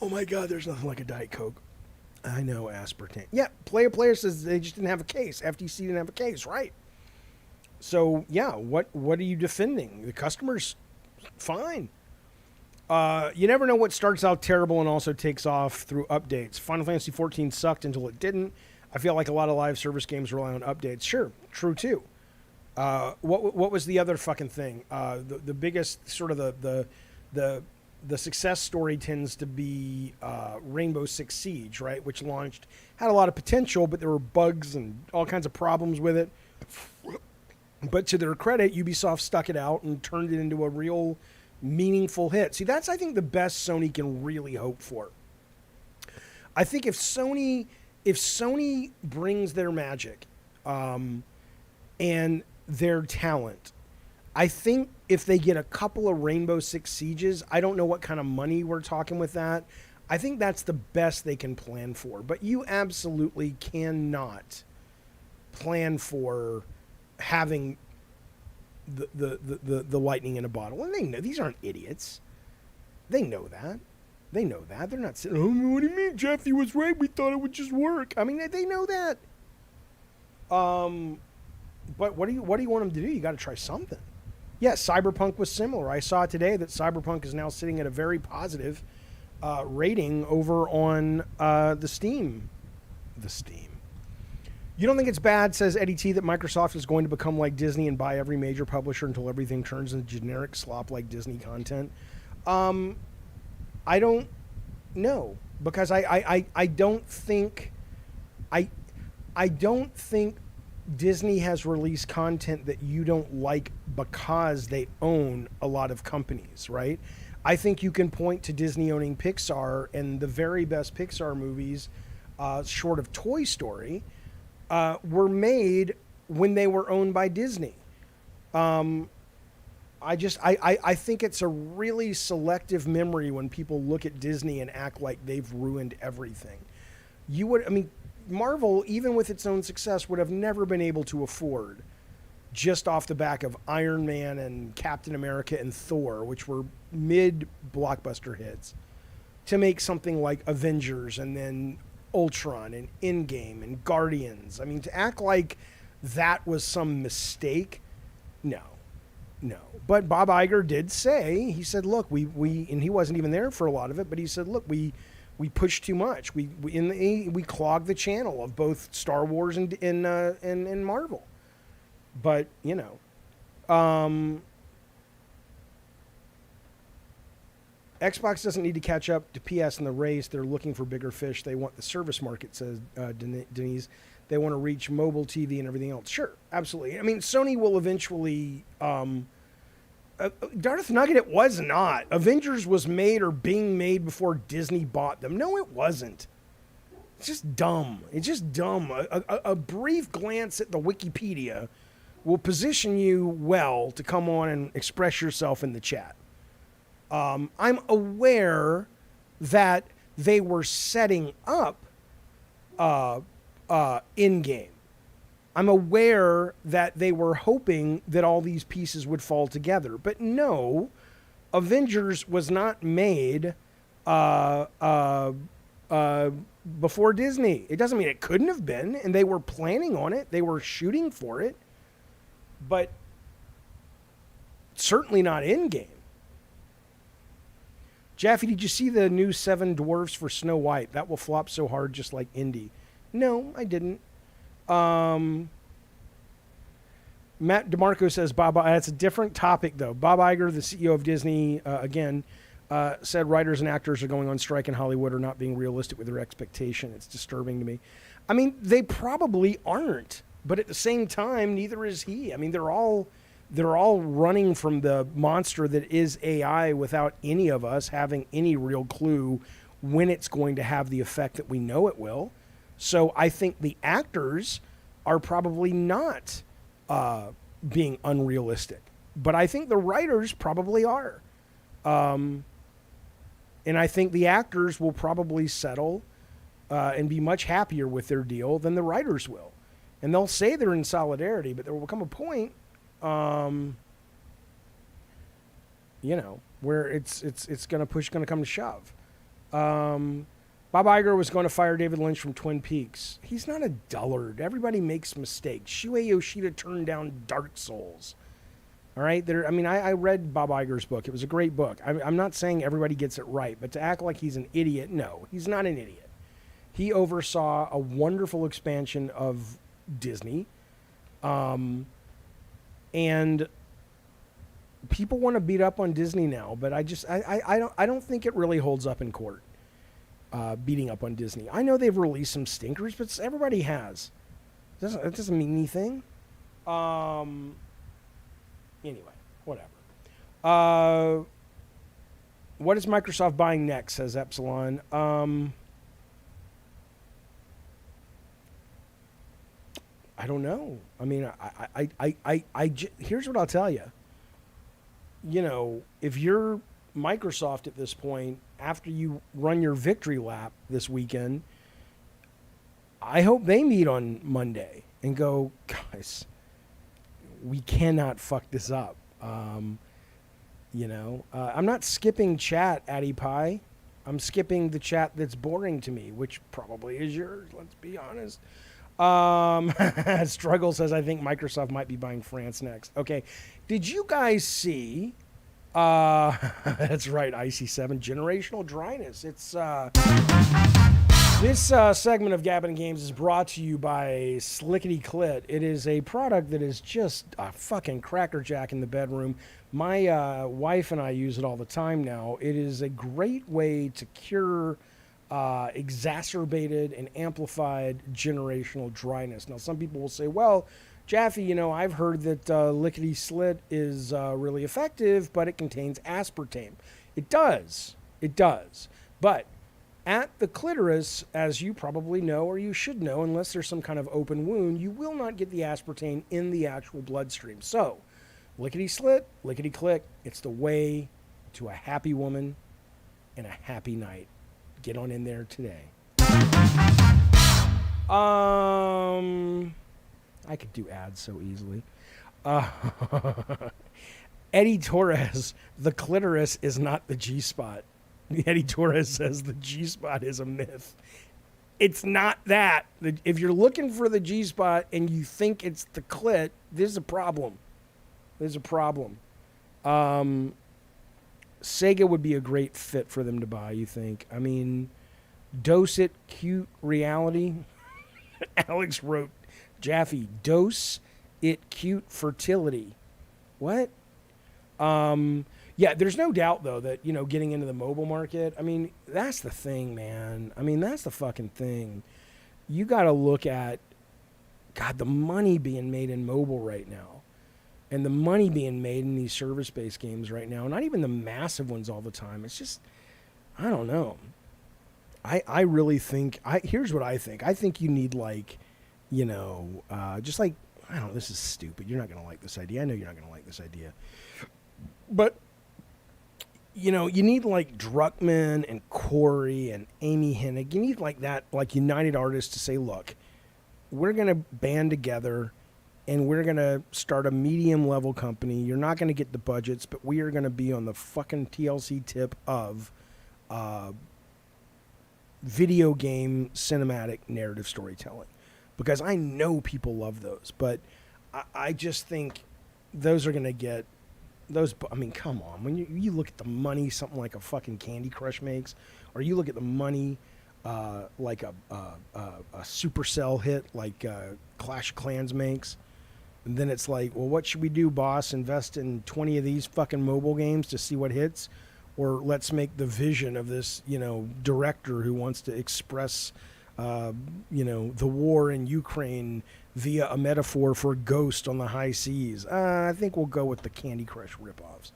Oh my God, there's nothing like a Diet Coke. I know, aspartame. Yeah, player says they just didn't have a case. FTC didn't have a case, right? So yeah, what are you defending? The customer's fine. You never know what starts out terrible and also takes off through updates. Final Fantasy XIV sucked until it didn't. I feel like a lot of live service games rely on updates. Sure, true too. What was the other fucking thing? The biggest sort of the success story tends to be Rainbow Six Siege, right? Which launched, had a lot of potential, but there were bugs and all kinds of problems with it. But to their credit, Ubisoft stuck it out and turned it into a real meaningful hit. See, that's, I think, the best Sony can really hope for. I think if Sony brings their magic and their talent, I think if they get a couple of Rainbow Six Sieges, I don't know what kind of money we're talking with that. I think that's the best they can plan for. But you absolutely cannot plan for having the lightning in a bottle. And they know these aren't idiots. They know that. They know that. They're not saying, oh, what do you mean, Jaffe was right? We thought it would just work. I mean, they know that. But what do you want them to do? You got to try something. Yeah, Cyberpunk was similar. I saw today that Cyberpunk is now sitting at a very positive rating over on the Steam. The Steam. You don't think it's bad, says Eddie T, that Microsoft is going to become like Disney and buy every major publisher until everything turns into generic slop like Disney content? I don't know, because I don't think Disney has released content that you don't like because they own a lot of companies, right? I think you can point to Disney owning Pixar, and the very best Pixar movies, short of Toy Story, were made when they were owned by Disney. I think it's a really selective memory when people look at Disney and act like they've ruined everything. Marvel, even with its own success, would have never been able to afford, just off the back of Iron Man and Captain America and Thor, which were mid-blockbuster hits, to make something like Avengers and then Ultron and Endgame and Guardians. I mean, to act like that was some mistake, no. But Bob Iger did say, he said, look, we and he wasn't even there for a lot of it, but he said, look, we pushed too much. We clogged the channel of both Star Wars and Marvel. But, Xbox doesn't need to catch up to PS in the race. They're looking for bigger fish. They want the service market, says Denise. They want to reach mobile TV and everything else. Sure, absolutely. I mean, Sony will eventually... Darth Nugget, it was not. Avengers was made or being made before Disney bought them. No, it wasn't. It's just dumb. A brief glance at the Wikipedia will position you well to come on and express yourself in the chat. I'm aware that they were setting up in-game. I'm aware that they were hoping that all these pieces would fall together. But no, Avengers was not made before Disney. It doesn't mean it couldn't have been, and they were planning on it. They were shooting for it. But certainly not in-game. Jaffe, did you see the new 7 Dwarfs for Snow White? That will flop so hard just like Indy. No, I didn't. Matt DeMarco says, that's a different topic, though. Bob Iger, the CEO of Disney, said writers and actors are going on strike in Hollywood are not being realistic with their expectation. It's disturbing to me. I mean, they probably aren't, but at the same time, neither is he. I mean, they're all running from the monster that is AI without any of us having any real clue when it's going to have the effect that we know it will. So I think the actors are probably not being unrealistic, but I think the writers probably are. And I think the actors will probably settle and be much happier with their deal than the writers will. And they'll say they're in solidarity, but there will come a point, where it's going to come to shove. Bob Iger was going to fire David Lynch from Twin Peaks. He's not a dullard. Everybody makes mistakes. Shuei Yoshida turned down Dark Souls. All right? I read Bob Iger's book. It was a great book. I'm not saying everybody gets it right, but to act like he's an idiot, no, he's not an idiot. He oversaw a wonderful expansion of Disney. And people want to beat up on Disney now, but I don't think it really holds up in court. Beating up on Disney. I know they've released some stinkers, but everybody has. It doesn't mean anything. Anyway, whatever. What is Microsoft buying next? Says Epsilon. I don't know. I mean, here's what I'll tell you. If you're Microsoft at this point, after you run your victory lap this weekend, I hope they meet on Monday and go, guys, we cannot fuck this up. I'm not skipping chat, Addy Pie. I'm skipping the chat that's boring to me, which probably is yours, let's be honest. Struggle says, I think Microsoft might be buying France next. Okay. Did you guys see... that's right, IC7, generational dryness. It's this segment of Gabbin' Games is brought to you by Slickety Clit. It is a product that is just a fucking crackerjack in the bedroom. My wife and I use it all the time now. It is a great way to cure exacerbated and amplified generational dryness. Now, some people will say, well, Jaffe, I've heard that Lickety Slit is really effective, but it contains aspartame. It does. But at the clitoris, as you probably know, or you should know, unless there's some kind of open wound, you will not get the aspartame in the actual bloodstream. So, Lickety Slit, Lickety Click, it's the way to a happy woman and a happy night. Get on in there today. I could do ads so easily. Eddie Torres, the clitoris is not the G-spot. Eddie Torres says the G-spot is a myth. It's not that. If you're looking for the G-spot and you think it's the clit, there's a problem. Sega would be a great fit for them to buy, you think? I mean, Dose It Cute Reality. Alex wrote, Jaffe, Dose It Cute Fertility. What? Yeah, there's no doubt, though, that, getting into the mobile market, I mean, that's the thing, man. I mean, that's the fucking thing. You got to look at, God, the money being made in mobile right now. And the money being made in these service-based games right now. Not even the massive ones all the time. It's just, I don't know. I really think, here's what I think. I think you need, just like, I don't know, this is stupid. You're not going to like this idea. I know you're not going to like this idea. But, you need Druckmann and Corey and Amy Hennig. You need that, United Artists to say, look, we're going to band together and we're going to start a medium-level company. You're not going to get the budgets, but we are going to be on the fucking TLC tip of video game cinematic narrative storytelling. Because I know people love those, but I just think those are going to get those. I mean, come on. When you look at the money something like a fucking Candy Crush makes, or you look at the money like a Supercell hit like Clash of Clans makes, and then it's like, well, what should we do, boss? Invest in 20 of these fucking mobile games to see what hits? Or let's make the vision of this, director who wants to express the war in Ukraine via a metaphor for Ghost on the high seas. I think we'll go with the Candy Crush ripoffs.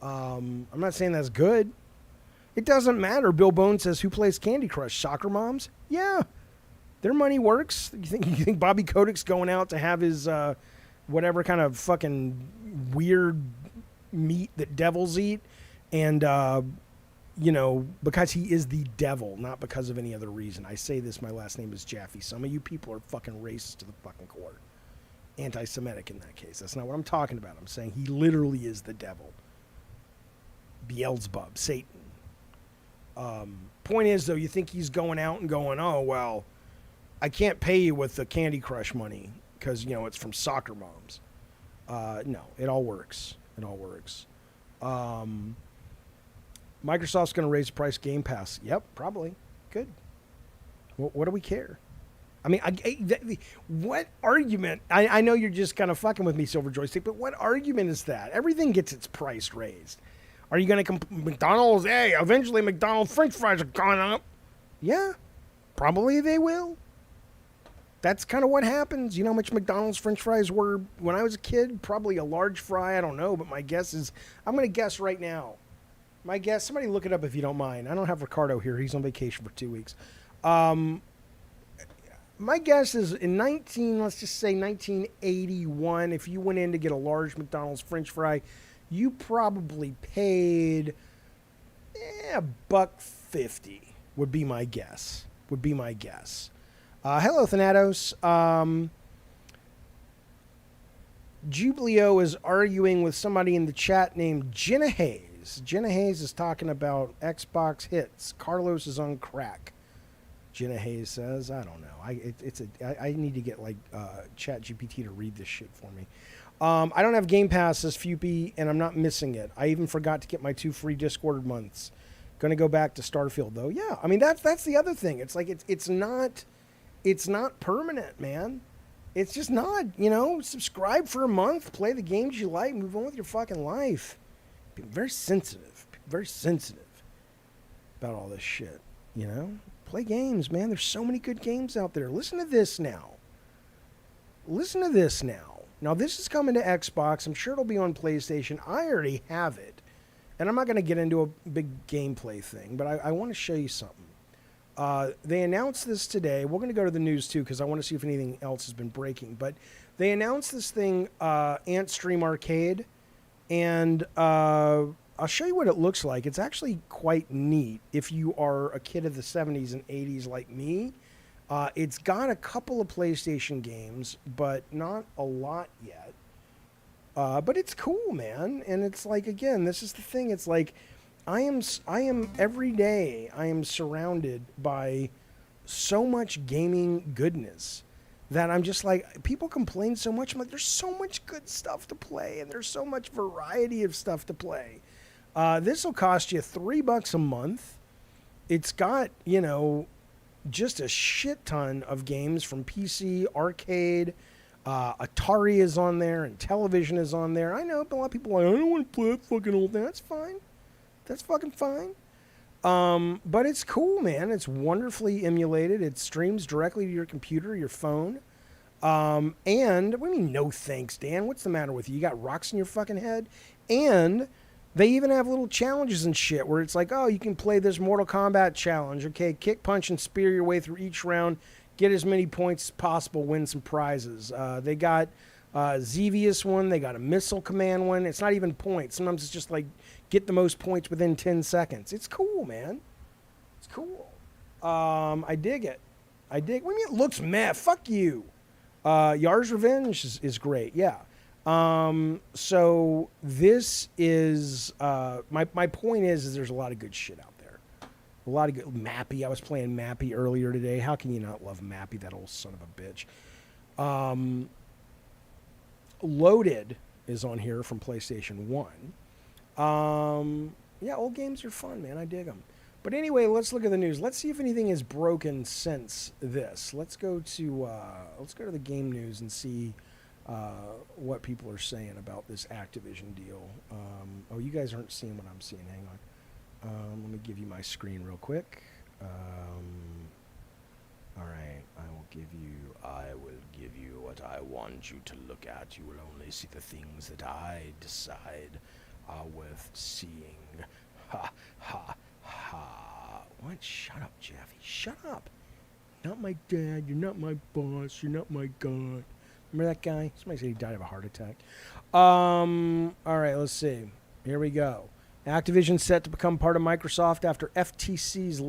I'm not saying that's good. It doesn't matter. Bill Bone says, who plays Candy Crush? Soccer moms? Yeah. Their money works. You think Bobby Kodak's going out to have his whatever kind of fucking weird meat that devils eat? And, because he is the devil, not because of any other reason. I say this, my last name is Jaffe. Some of you people are fucking racist to the fucking core. Anti-Semitic in that case. That's not what I'm talking about. I'm saying he literally is the devil. Beelzebub, Satan. Point is, though, you think he's going out and going, oh, well, I can't pay you with the Candy Crush money because, it's from soccer moms. No, it all works. It all works. Microsoft's going to raise the price of Game Pass. Yep, probably. Good. What do we care? I mean, what argument? I know you're just kind of fucking with me, Silver Joystick, but what argument is that? Everything gets its price raised. Are you going to McDonald's? Hey, eventually McDonald's French fries are going up. Yeah, probably they will. That's kind of what happens. You know how much McDonald's French fries were when I was a kid? Probably a large fry. I don't know, but my guess is, I'm going to guess right now. My guess, somebody look it up if you don't mind. I don't have Ricardo here. He's on vacation for 2 weeks. My guess is let's just say 1981, if you went in to get a large McDonald's French fry, you probably paid $1.50 would be my guess. Hello, Thanatos. Jubileo is arguing with somebody in the chat named Jenna Hayes. Jenna Hayes is talking about Xbox hits. Carlos is on crack. Jenna Hayes says, I don't know. I need to get Chat GPT to read this shit for me. I don't have Game Pass, says Fupy, and I'm not missing it. I even forgot to get my 2 free Discord months. Going to go back to Starfield though. Yeah, I mean that's the other thing. It's like it's not permanent, man. It's just not. Subscribe for a month, play the games you like, move on with your fucking life. Be very sensitive about all this shit. Play games, man. There's so many good games out there. Listen to this now. Now, this is coming to Xbox. I'm sure it'll be on PlayStation. I already have it. And I'm not going to get into a big gameplay thing, but I want to show you something. They announced this today. We're going to go to the news, too, because I want to see if anything else has been breaking. But they announced this thing, Ant Stream Arcade, and I'll show you what it looks like. It's actually quite neat if you are a kid of the 70s and 80s like me. It's got a couple of PlayStation games, but not a lot yet. But it's cool, man. And it's like, again, this is the thing. It's like I am every day I am surrounded by so much gaming goodness that I'm just like, people complain so much. I'm like, there's so much good stuff to play, and there's so much variety of stuff to play. This will cost you $3 a month. It's got, just a shit ton of games from PC, arcade, Atari is on there, and television is on there. I know, but a lot of people are like, I don't want to play that fucking old thing. That's fine. That's fucking fine. But it's cool, man. It's wonderfully emulated. It streams directly to your computer, your phone. And what do you mean, no thanks, Dan? What's the matter with you? You got rocks in your fucking head? And they even have little challenges and shit where it's like, oh, you can play this Mortal Kombat challenge. Okay, kick, punch, and spear your way through each round. Get as many points as possible. Win some prizes. They got Xevious one. They got a Missile Command one. It's not even points. Sometimes it's just like get the most points within 10 seconds. It's cool, man. It's cool. I dig it. What do you mean it looks meh? Fuck you. Yar's Revenge is great. Yeah. So this is, my point is there's a lot of good shit out there. A lot of good, Mappy. I was playing Mappy earlier today. How can you not love Mappy, that old son of a bitch? Loaded is on here from PlayStation 1. Yeah, old games are fun, man. I dig them. But anyway, let's look at the news. Let's see if anything is broken since this. Let's go to the game news and see what people are saying about this Activision deal. Oh, you guys aren't seeing what I'm seeing. Hang on. Let me give you my screen real quick. All right. I will give you what I want you to look at. You will only see the things that I decide are worth seeing. Ha, ha, What? Shut up, Jaffe. Shut up. Not my dad. You're not my boss. You're not my god. Remember that guy? Somebody said he died of a heart attack. All right, let's see. Here we go. Activision set to become part of Microsoft after FTC's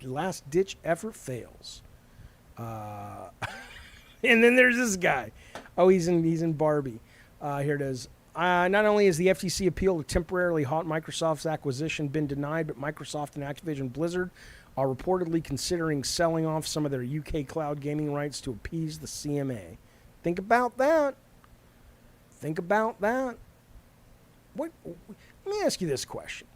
last-ditch effort fails. And then there's this guy. Oh, he's in Barbie. Here it is. Not only has the FTC appeal to temporarily halt Microsoft's acquisition been denied, but Microsoft and Activision Blizzard are reportedly considering selling off some of their UK cloud gaming rights to appease the CMA. Think about that. Think about that. Let me ask you this question.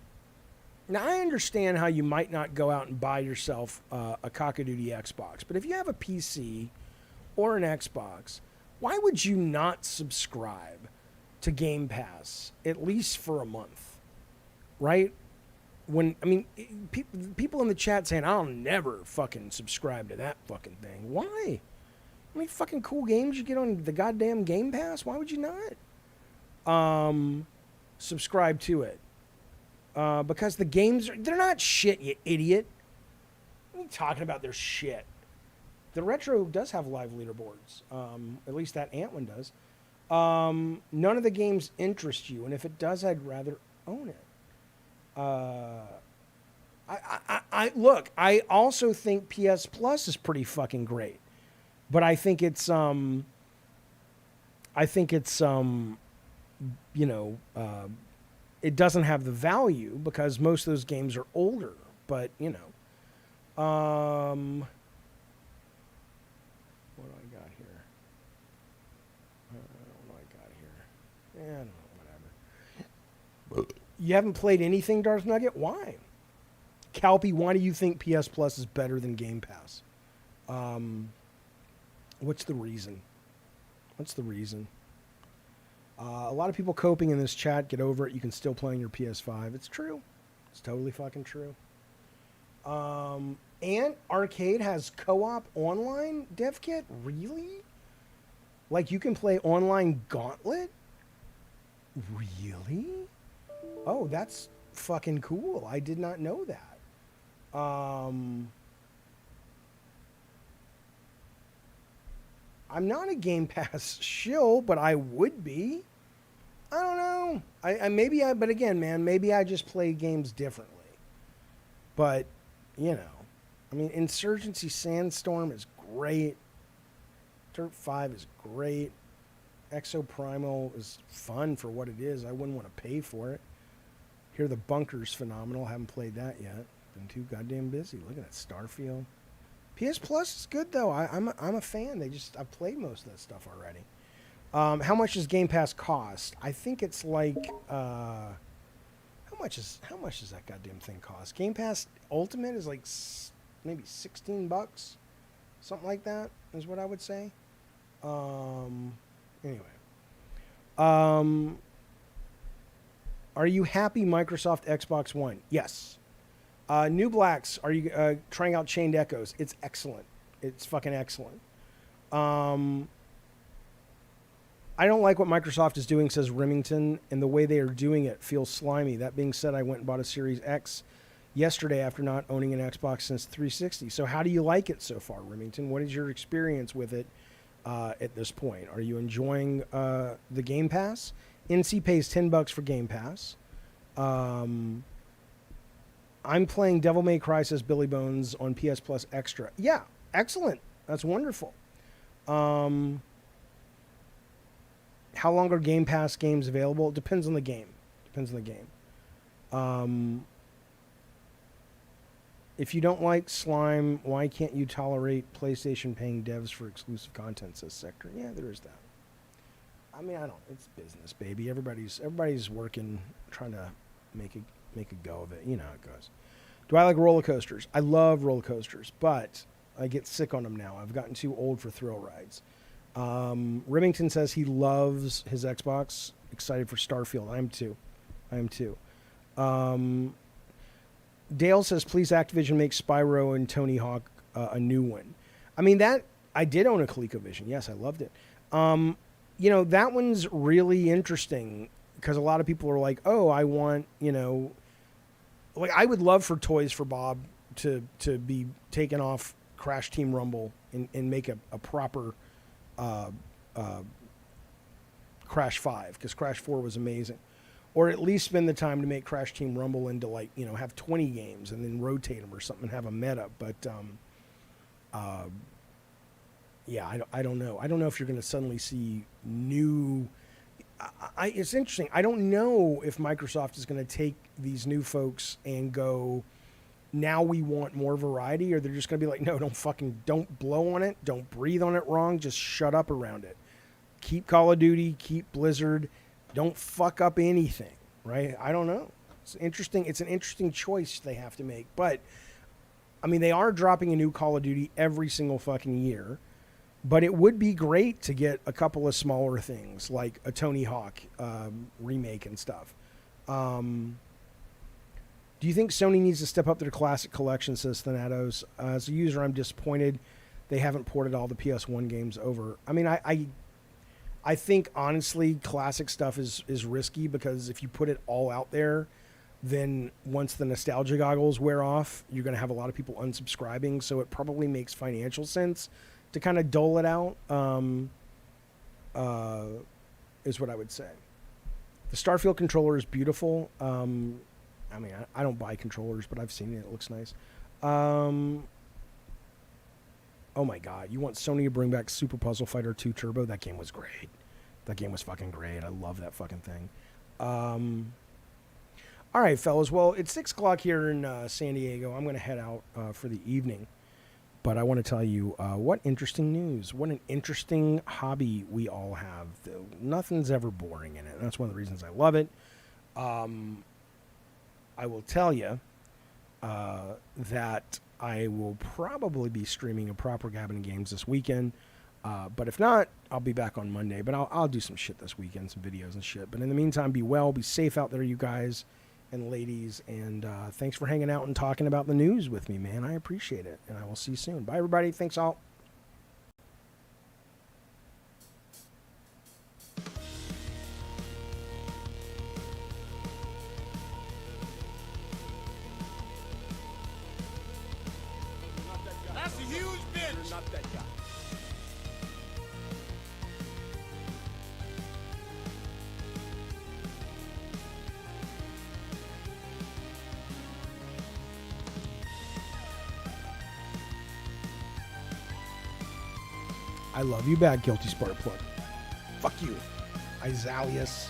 Now, I understand how you might not go out and buy yourself a cockadoodie Xbox, but if you have a PC or an Xbox, why would you not subscribe to Game Pass at least for a month, right? People in the chat saying, I'll never fucking subscribe to that fucking thing. Why? How many fucking cool games you get on the goddamn Game Pass? Why would you not subscribe to it? Because the games, they're not shit, you idiot. What are you talking about? They're shit. The Retro does have live leaderboards. At least that Ant one does. None of the games interest you, and if it does, I'd rather own it. Look, I also think PS Plus is pretty fucking great, but I think it's it doesn't have the value because most of those games are older. But what do I got here? I don't know, whatever. You haven't played anything, Darth Nugget? Why? Calpy, why do you think PS Plus is better than Game Pass? What's the reason? A lot of people coping in this chat. Get over it. You can still play on your PS5. It's true. It's totally fucking true. And Arcade has co-op online dev kit? Really? Like you can play online Gauntlet? Really? Oh, that's fucking cool. I did not know that. I'm not a Game Pass shill, but I would be. I don't know. But again, man, maybe I just play games differently. But, Insurgency Sandstorm is great. Dirt 5 is great. Exoprimal is fun for what it is. I wouldn't want to pay for it. Hear the Bunker's phenomenal. Haven't played that yet. Been too goddamn busy. Look at that Starfield. PS Plus is good though. I'm a fan. I've played most of that stuff already. How much does Game Pass cost? I think it's like how much does that goddamn thing cost? Game Pass Ultimate is like maybe $16, something like that is what I would say. Anyway, are you happy Microsoft Xbox One? Yes. New Blacks, are you trying out Chained Echoes? It's excellent. It's fucking excellent. I don't like what Microsoft is doing, says Remington, and the way they are doing it feels slimy. That being said, I went and bought a Series X yesterday after not owning an Xbox since 360. So how do you like it so far, Remington? What is your experience with it at this point? Are you enjoying the Game Pass? NC pays $10 for Game Pass. I'm playing Devil May Cry, says Billy Bones, on PS Plus Extra. Yeah, excellent. That's wonderful. How long are Game Pass games available? It depends on the game. If you don't like Slime, why can't you tolerate PlayStation paying devs for exclusive content, says Sector. Yeah, there is that. It's business, baby. Everybody's working, trying to make a go of it. You know how it goes. Do I like roller coasters? I love roller coasters, but I get sick on them now. I've gotten too old for thrill rides. Remington says he loves his Xbox. Excited for Starfield. I am too. Dale says, please Activision make Spyro and Tony Hawk a new one. I did own a ColecoVision. Yes, I loved it. That one's really interesting because a lot of people are like, oh, I want, like I would love for Toys for Bob to be taken off Crash Team Rumble and make a proper Crash 5, because Crash 4 was amazing. Or at least spend the time to make Crash Team Rumble into, like, you know, have 20 games and then rotate them or something and have a meta. But, yeah, I don't know. I don't know if you're going to suddenly see new... it's interesting. I don't know if Microsoft is going to take these new folks and go, now we want more variety, or they're just going to be like, no, don't blow on it. Don't breathe on it wrong. Just shut up around it. Keep Call of Duty, keep Blizzard. Don't fuck up anything, right? I don't know. It's interesting. It's an interesting choice they have to make. But, I mean, they are dropping a new Call of Duty every single fucking year. But it would be great to get a couple of smaller things, like a Tony Hawk remake and stuff. Do you think Sony needs to step up their classic collection, says Thanatos? As a user, I'm disappointed they haven't ported all the PS1 games over. I mean, I think, honestly, classic stuff is risky, because if you put it all out there, then once the nostalgia goggles wear off, you're going to have a lot of people unsubscribing. So it probably makes financial sense to kind of dole it out, is what I would say. The Starfield controller is beautiful. I mean, I don't buy controllers, but I've seen it. It looks nice. Oh my God, you want Sony to bring back Super Puzzle Fighter 2 Turbo? That game was great. That game was fucking great. I love that fucking thing. All right, fellas. Well, it's 6 o'clock here in San Diego. I'm going to head out for the evening. But I want to tell you what interesting news. What an interesting hobby we all have. Nothing's ever boring in it. That's one of the reasons I love it. I will tell you that I will probably be streaming a proper Gabbin' Games this weekend. But if not, I'll be back on Monday. But I'll do some shit this weekend, some videos and shit. But in the meantime, be well, be safe out there, you guys and ladies. And thanks for hanging out and talking about the news with me, man. I appreciate it. And I will see you soon. Bye, everybody. Thanks all. That's a huge bitch. Not that guy. I love you back, Guilty Spark Plug. Fuck you, Isalius.